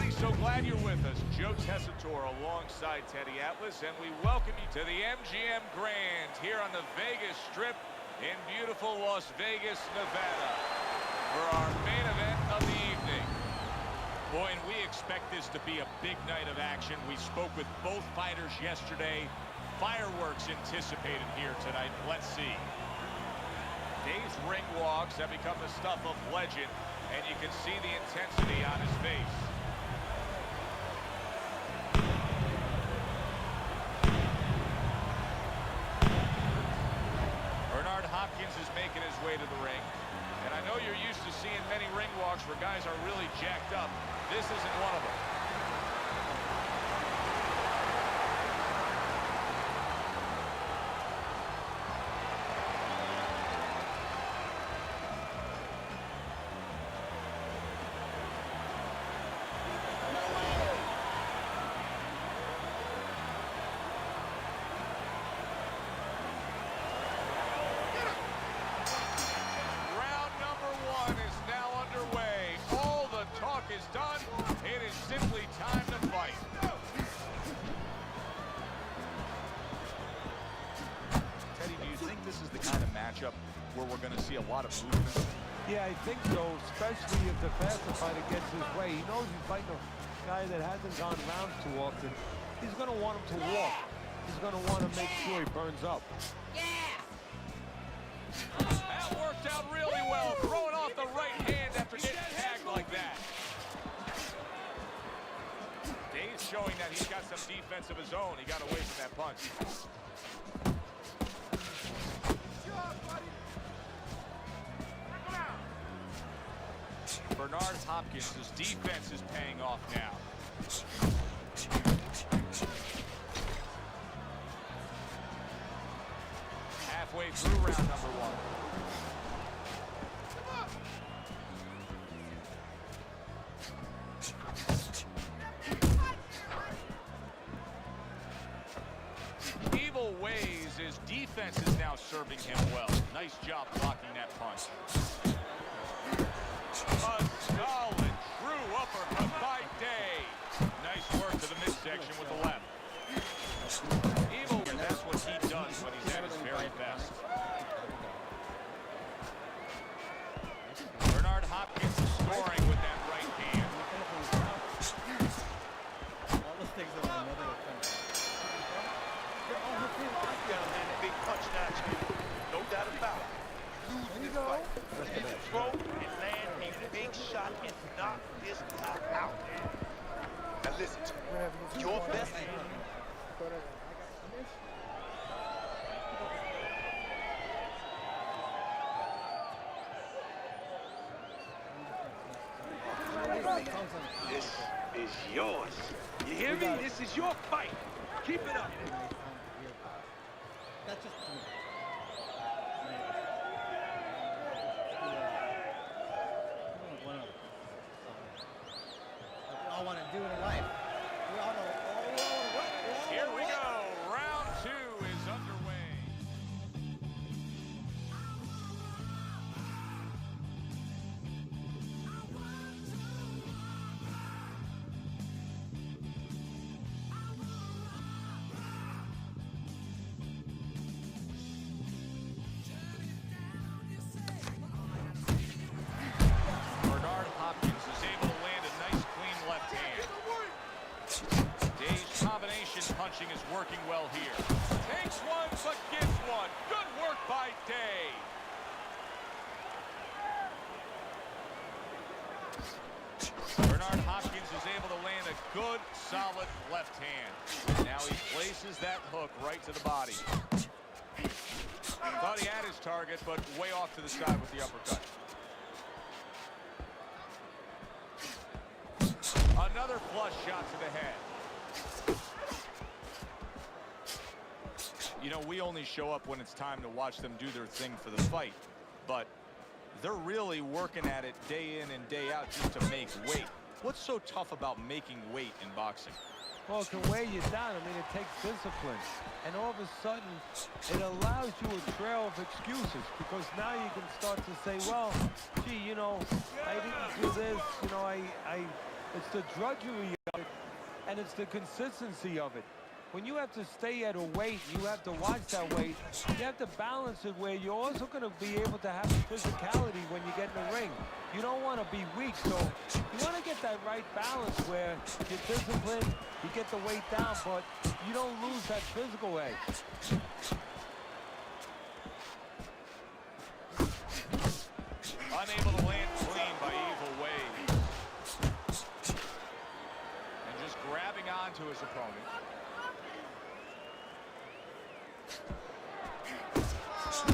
everybody. So glad you're with us. Joe Tessitore alongside Teddy Atlas, and we welcome you to the MGM Grand here on the Vegas Strip in beautiful Las Vegas, Nevada, for our main event of the evening. Boy, and we expect this to be a big night of action. We spoke with both fighters yesterday. Fireworks anticipated here tonight. Let's see. Dave's ring walks have become the stuff of legend, and you can see the intensity on his face. Bernard Hopkins is making his way to the ring. And I know you're used to seeing many ring walks where guys are really jacked up. This isn't one of them. Is done. It is simply time to fight. Teddy, do you think this is the kind of matchup where we're going to see a lot of movement? Yeah, I think so, especially if the faster fighter gets his way. He knows he's fighting a guy that hasn't gone rounds too often. He's going to want him to walk. He's going to want to make sure he burns up. That worked out really well, throwing off the right hand after getting tagged like that. Dave's showing that he's got some defense of his own. He got away from that punch. Bernard Hopkins' defense is paying off now. Halfway through round number one. Ways, his defense is now serving him well. Nice job blocking that punch. A solid, true uppercut by Day. Nice work to the midsection with the left. Evil, and that's what he does when he's at his very best. Bernard Hopkins is scoring with that right hand. All the things that my mother would think. Big punch now, no doubt about it. Losing this fight. You can throw and land a big shot and knock this guy out. Now listen, your best. This is yours. You hear me? This is your fight. Keep it up. That's just we all want to do it in life. We all know. Here we go. Round two is underway. Bernard Hopkins is able to land a nice clean left hand. Dave's combination punching is working well here. Takes one, but gets one. Good work by Day. Bernard Hopkins is able to land a good, solid left hand. Now he places that hook right to the body. Thought he had his target, but way off to the side with the uppercut. Another flush shot to the head. You know, we only show up when it's time to watch them do their thing for the fight, but they're really working at it day in and day out just to make weight. What's so tough about making weight in boxing? Well, it can weigh you down. I mean, it takes discipline. And all of a sudden, it allows you a trail of excuses, because now you can start to say, well, gee, you know, I didn't do this. You know, I It's the drudgery of it, and it's the consistency of it. When you have to stay at a weight, you have to watch that weight, you have to balance it where you're also going to be able to have the physicality when you get in the ring. You don't want to be weak, so you want to get that right balance where you're disciplined, you get the weight down, but you don't lose that physical edge. Unable to land clean by Evil Wade. And just grabbing onto his opponent.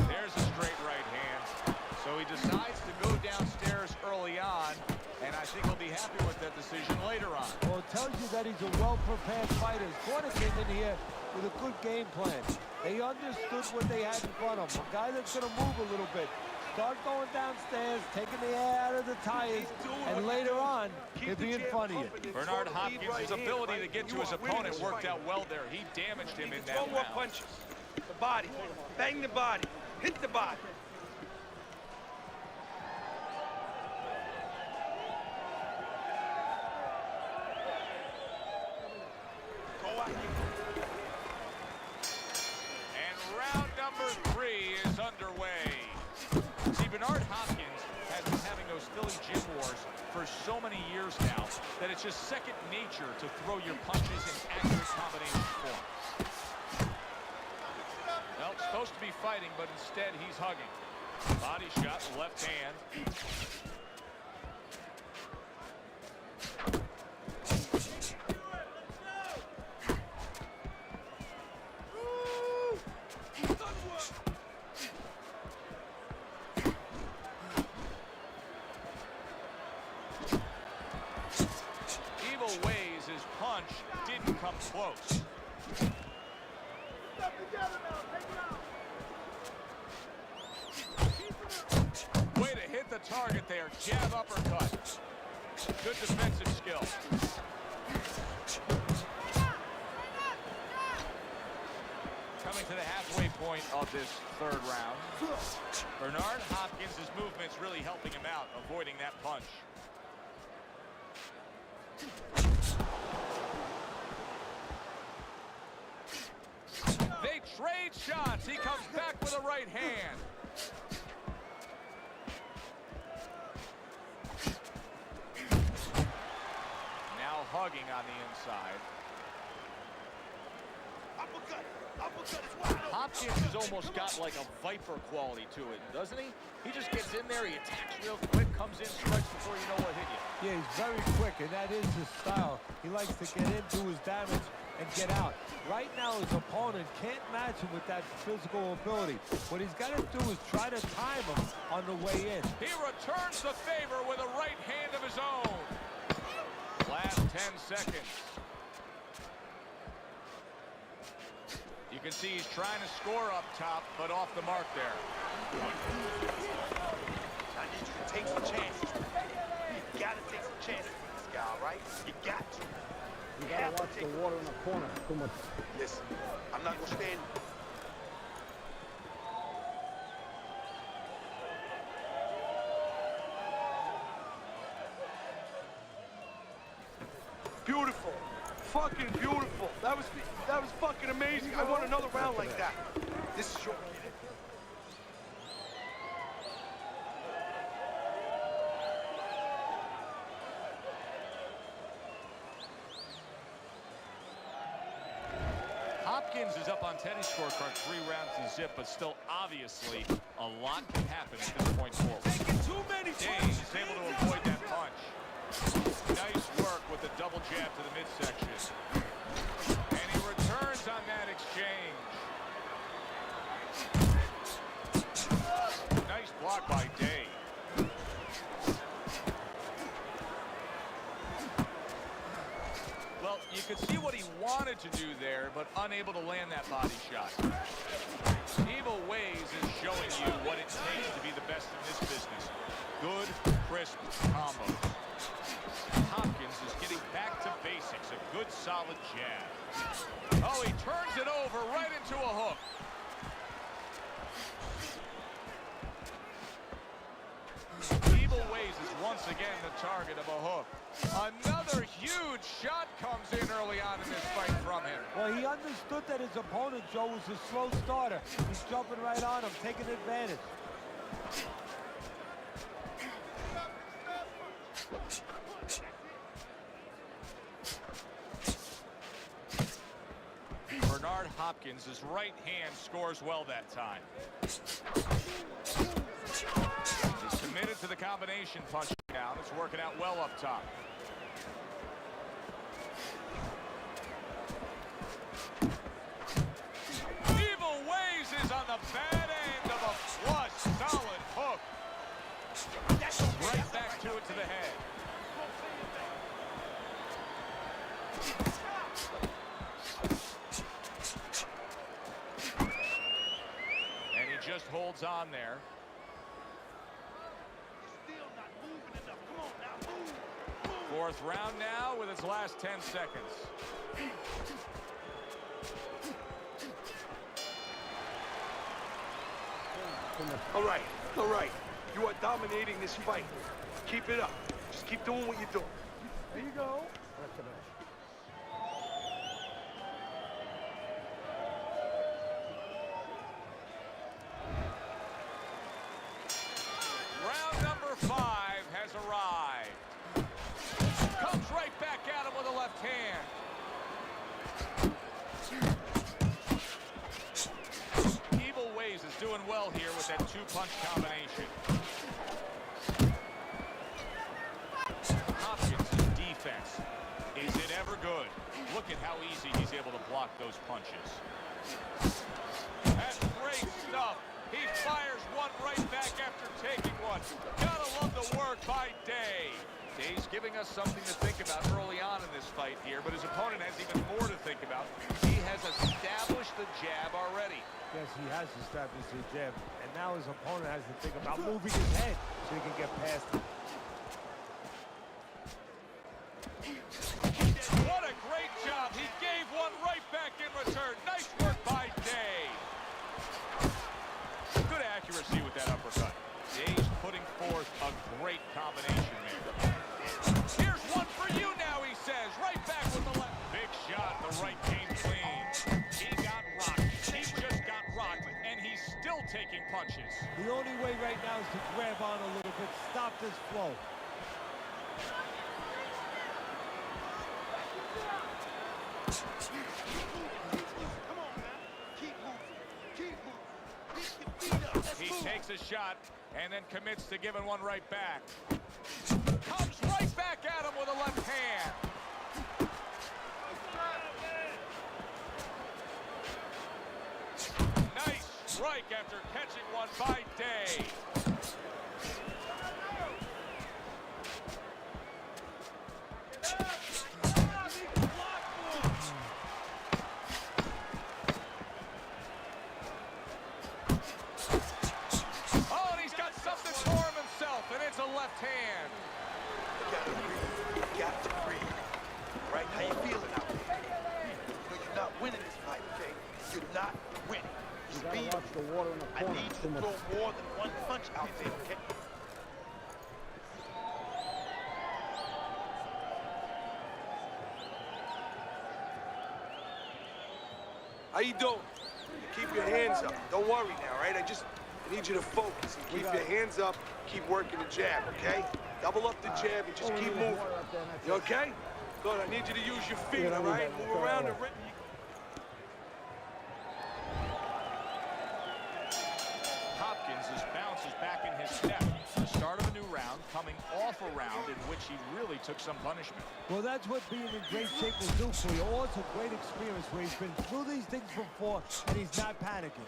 There's a straight right hand. So he decides to go downstairs early on, and I think he'll be happy with that decision later on. Well, it tells you that he's a well-prepared fighter. His corner came in here with a good game plan. They understood what they had in front of them. A guy that's going to move a little bit. Start going downstairs, taking the air out of the tires, and later on, he'll be in front of you. Bernard Hopkins' ability to get to his opponent worked out well there. He damaged him in that Throw more round. punches. The body. Bang the body. Hit the body. Go out. And round number 3 is underway. See, Bernard Hopkins has been having those Philly gym wars for so many years now that it's just second nature to throw your punches in accurate combination form. Well, supposed to be fighting, but instead he's hugging. Body shot, left hand. Evil Ways, his punch didn't come close. Way to hit the target there. Jab, uppercut. Good defensive skill. Coming to the halfway point of this third round. Bernard Hopkins' movements really helping him out, avoiding that punch. They trade shots. He comes back with a right hand. Now hugging on the inside. Uppercut. Uppercut is wide open. Hopkins has almost got like a viper quality to it, doesn't he? He just gets in there, he attacks real quick, comes in, strikes before you know what hit you. Yeah, he's very quick, and that is his style. He likes to get in, do his damage, and get out. Right now, his opponent can't match him with that physical ability. What he's got to do is try to time him on the way in. He returns the favor with a right hand of his own. Last 10 seconds. You can see he's trying to score up top, but off the mark there. I need you to take some chances. You gotta take some chances with this guy, all right? You got to. You gotta watch the water in the corner. Too much. Listen, I'm not gonna stand. Beautiful. Fucking beautiful. That was fucking amazing. I want another round like that. This is your... Hopkins is up on Teddy's scorecard 3 rounds to zip, but still obviously a lot can happen at this point forward. Taking too many James punches. is able to avoid that punch. Nice work with the double jab to the midsection. And he returns on that exchange. Nice block by Day. Well, you could see what he wanted to do there, but unable to land that body shot. Evil Ways is showing you what it takes to be the best in this business. Good, crisp combos. Hopkins is getting back to basics. A good, solid jab. Oh, he turns it over right into a hook. Evil Ways is once again the target of a hook. Another huge shot comes in early on in this fight from him. Well, he understood that his opponent, Joe, was a slow starter. He's jumping right on him, taking advantage. Bernard Hopkins, his right hand scores well that time. He's committed to the combination punch now. It's working out well up top. Evil Ways is on the bad end of a flush, solid hook. Right back to it to the head. And he just holds on there. Still not moving enough. Come on now, move. Fourth round now with its last 10 seconds. All right, all right. You are dominating this fight. Keep it up. Just keep doing what you're doing. There you go. Back to back. Round number 5 has arrived. Comes right back at him with a left hand. Evil Ways is doing well here with that two-punch combination. Hopkins' defense. Is it ever good? Look at how easy he's able to block those punches. That's great stuff. He fires one right back after taking one. Gotta love the work by Day. Day's giving us something to think about early on in this fight here, but his opponent has even more to think about. He has established the jab already. Yes, he has established his jab, and now his opponent has to think about moving his head so he can get past him. What a great job. He gave one right back in return. Nice work by Day. Good accuracy with that uppercut. Day's putting forth a great combination there. Here's one for you now, he says. Right back with the left. Big shot. The right came clean. He got rocked. He just got rocked, and he's still taking punches. The only way right now is to grab on a little bit, stop this flow. Come on now. Keep moving. Keep moving. Lift your feet up. Let's He move. takes a shot and then commits to giving one right back. Comes right back at him with a left hand. Nice strike after catching one by Day. Oh, and he's got something for him himself, and it's a left hand. You gotta breathe. You got to breathe. Right? How you feeling out there? No, you're not winning this fight, okay? You're not winning. You Speed. gotta watch the water in the I corner. need you Too to much. throw more than one punch out there, okay? How you doing? Keep your hands up. Don't worry now, right? I need you to focus and keep your hands up. Keep working the jab, okay? Double up the jab and just keep moving. You okay? Good. I need you to use your feet, all right? Move around and rip. Hopkins bounces back in his step. The start of a new round, coming off a round in which he really took some punishment. Well, that's what being in great shape will do for you. Also, great experience where he's been through these things before, and he's not panicking.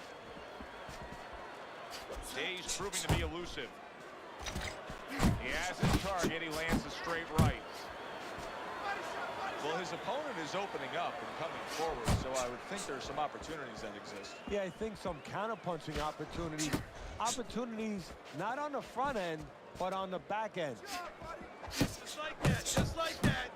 Day's proving to be elusive. He has his target. He lands a straight right. Well, his opponent is opening up and coming forward, so I would think there are some opportunities that exist. Yeah, I think some counter-punching opportunities. Opportunities not on the front end, but on the back end. Just like that. Just like that.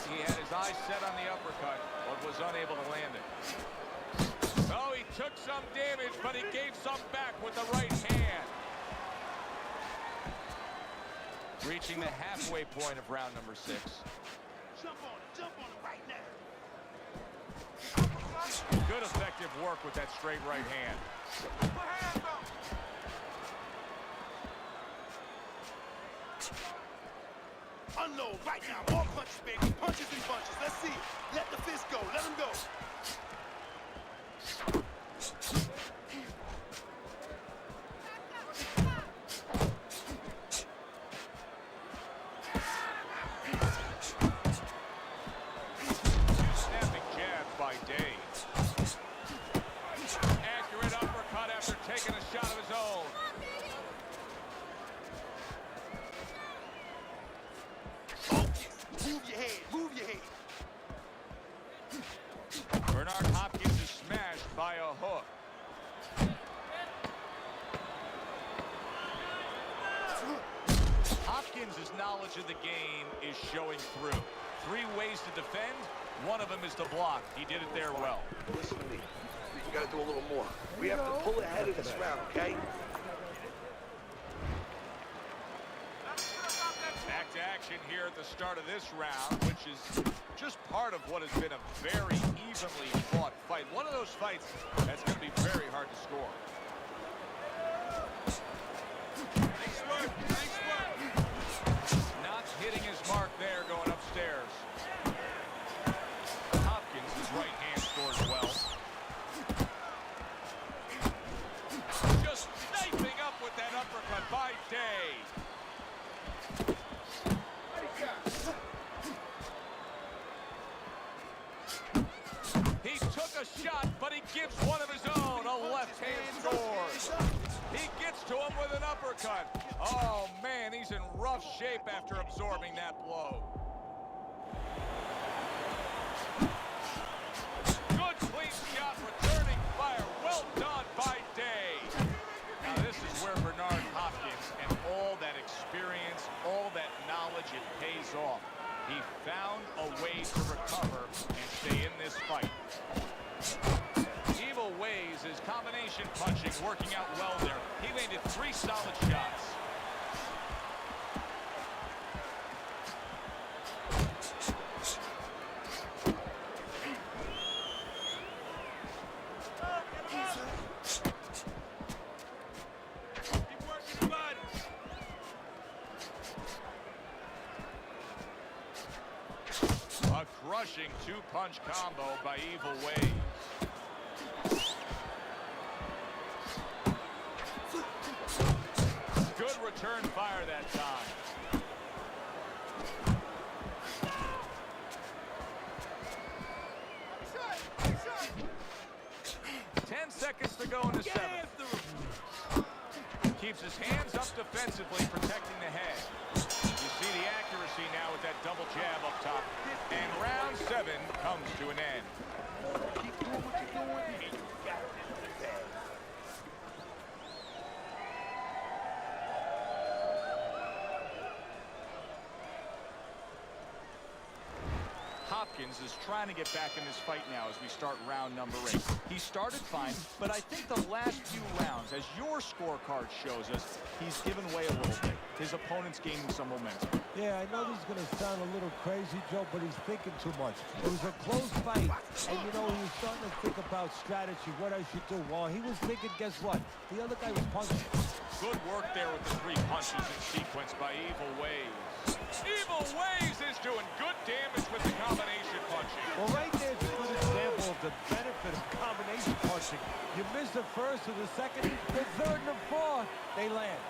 He had his eyes set on the uppercut, but was unable to land it. Oh, he took some damage, but he gave some back with the right hand. Reaching the halfway point of round number 6. Jump on it right now. Good effective work with that straight right hand. Unload right now. More punches, baby. Punches and bunches. Let's see it. Let the fist go. Let him go. Snapping jabs by Day. Accurate uppercut after taking a shot of his own. Move your head. Move your head. Bernard Hopkins is smashed by a hook. Hopkins' knowledge of the game is showing through. 3 ways to defend. One of them is to block. He did it there well. Listen to me. We got to do a little more. We have to pull ahead of this round, okay? Back to action here at the start of this round, which is just part of what has been a very evenly fought fight. One of those fights that's going to be very hard to score. Nice work. Nice work. Not hitting his mark there going upstairs. Hopkins' right hand scores well. Just sniping up with that uppercut by Day. He took a shot, but he gives one of his own. A left hand scores. He gets to him with an uppercut. Oh, man, he's in rough shape after absorbing that blow. Good clean shot, returning fire. Well done by Day. Now, this is where Bernard Hopkins and all that experience, all that knowledge, it pays off. He found a way to recover and stay in this fight. Evil Ways is combination punching, working out well there. He landed 3 solid shots. Keep working the body. A crushing 2-punch combo by Evil Ways. Good return fire that time. 10 seconds to go in the 7th. Keeps his hands up defensively, protecting the head. You see the accuracy now with that double jab up top. And round 7 comes to an end. Keep doing what you're doing, and you got it in the bag. Hopkins is trying to get back in this fight now as we start round number 8. He started fine, but I think the last few rounds, as your scorecard shows us, he's given way a little bit. His opponent's gaining some momentum. Yeah, I know this is going to sound a little crazy, Joe, but he's thinking too much. It was a close fight, and, you know, he was starting to think about strategy, what I should do. While he was thinking, guess what? The other guy was punching. Good work there with the 3 punches in sequence by Evil Ways. Evil Ways is doing good damage with the combination punching. Well, right there's a good example of the benefit of combination punching. You miss the first or the second, the third and the fourth, they land.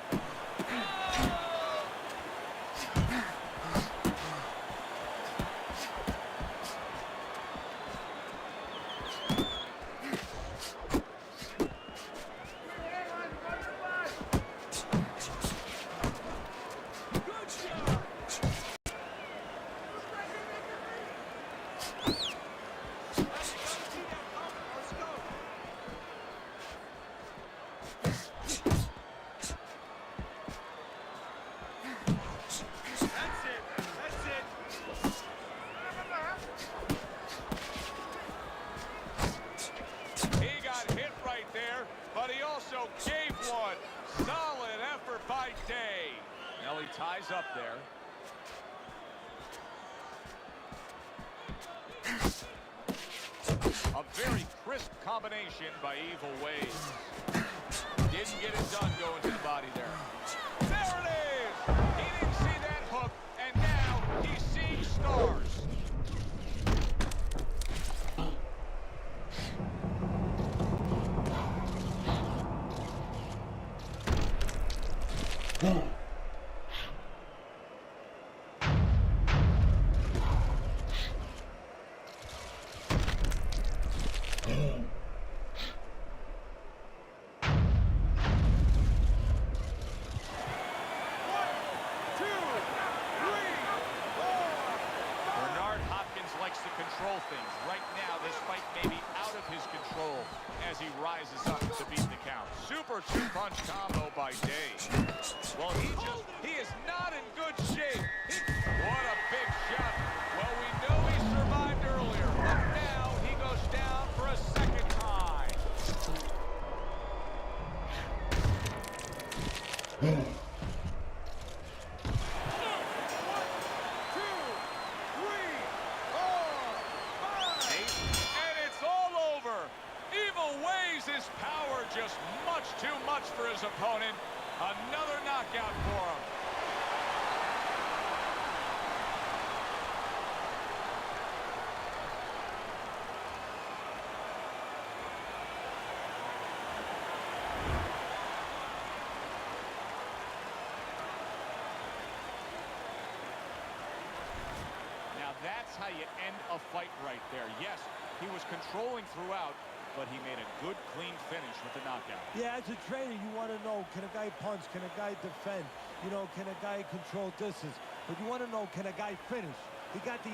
gave one. Solid effort by Day. Nelly ties up there. A very crisp combination by Evil Ways. Didn't get it done going to the body there. There it is! He didn't see that hook, and now he's seeing stars. Likes to control things. Right now, this fight may be out of his control as he rises up to beat the count. Super two-punch combo by Day. Well, he is not in good shape. What a big shot. Well, we know he survived earlier, but now he goes down for a second time. His power just much too much for his opponent. Another knockout for him. Now that's how you end a fight right there. Yes, he was controlling throughout, but he made a good, clean finish with the knockout. Yeah, as a trainer, you want to know, can a guy punch? Can a guy defend? You know, can a guy control distance? But you want to know, can a guy finish? He got the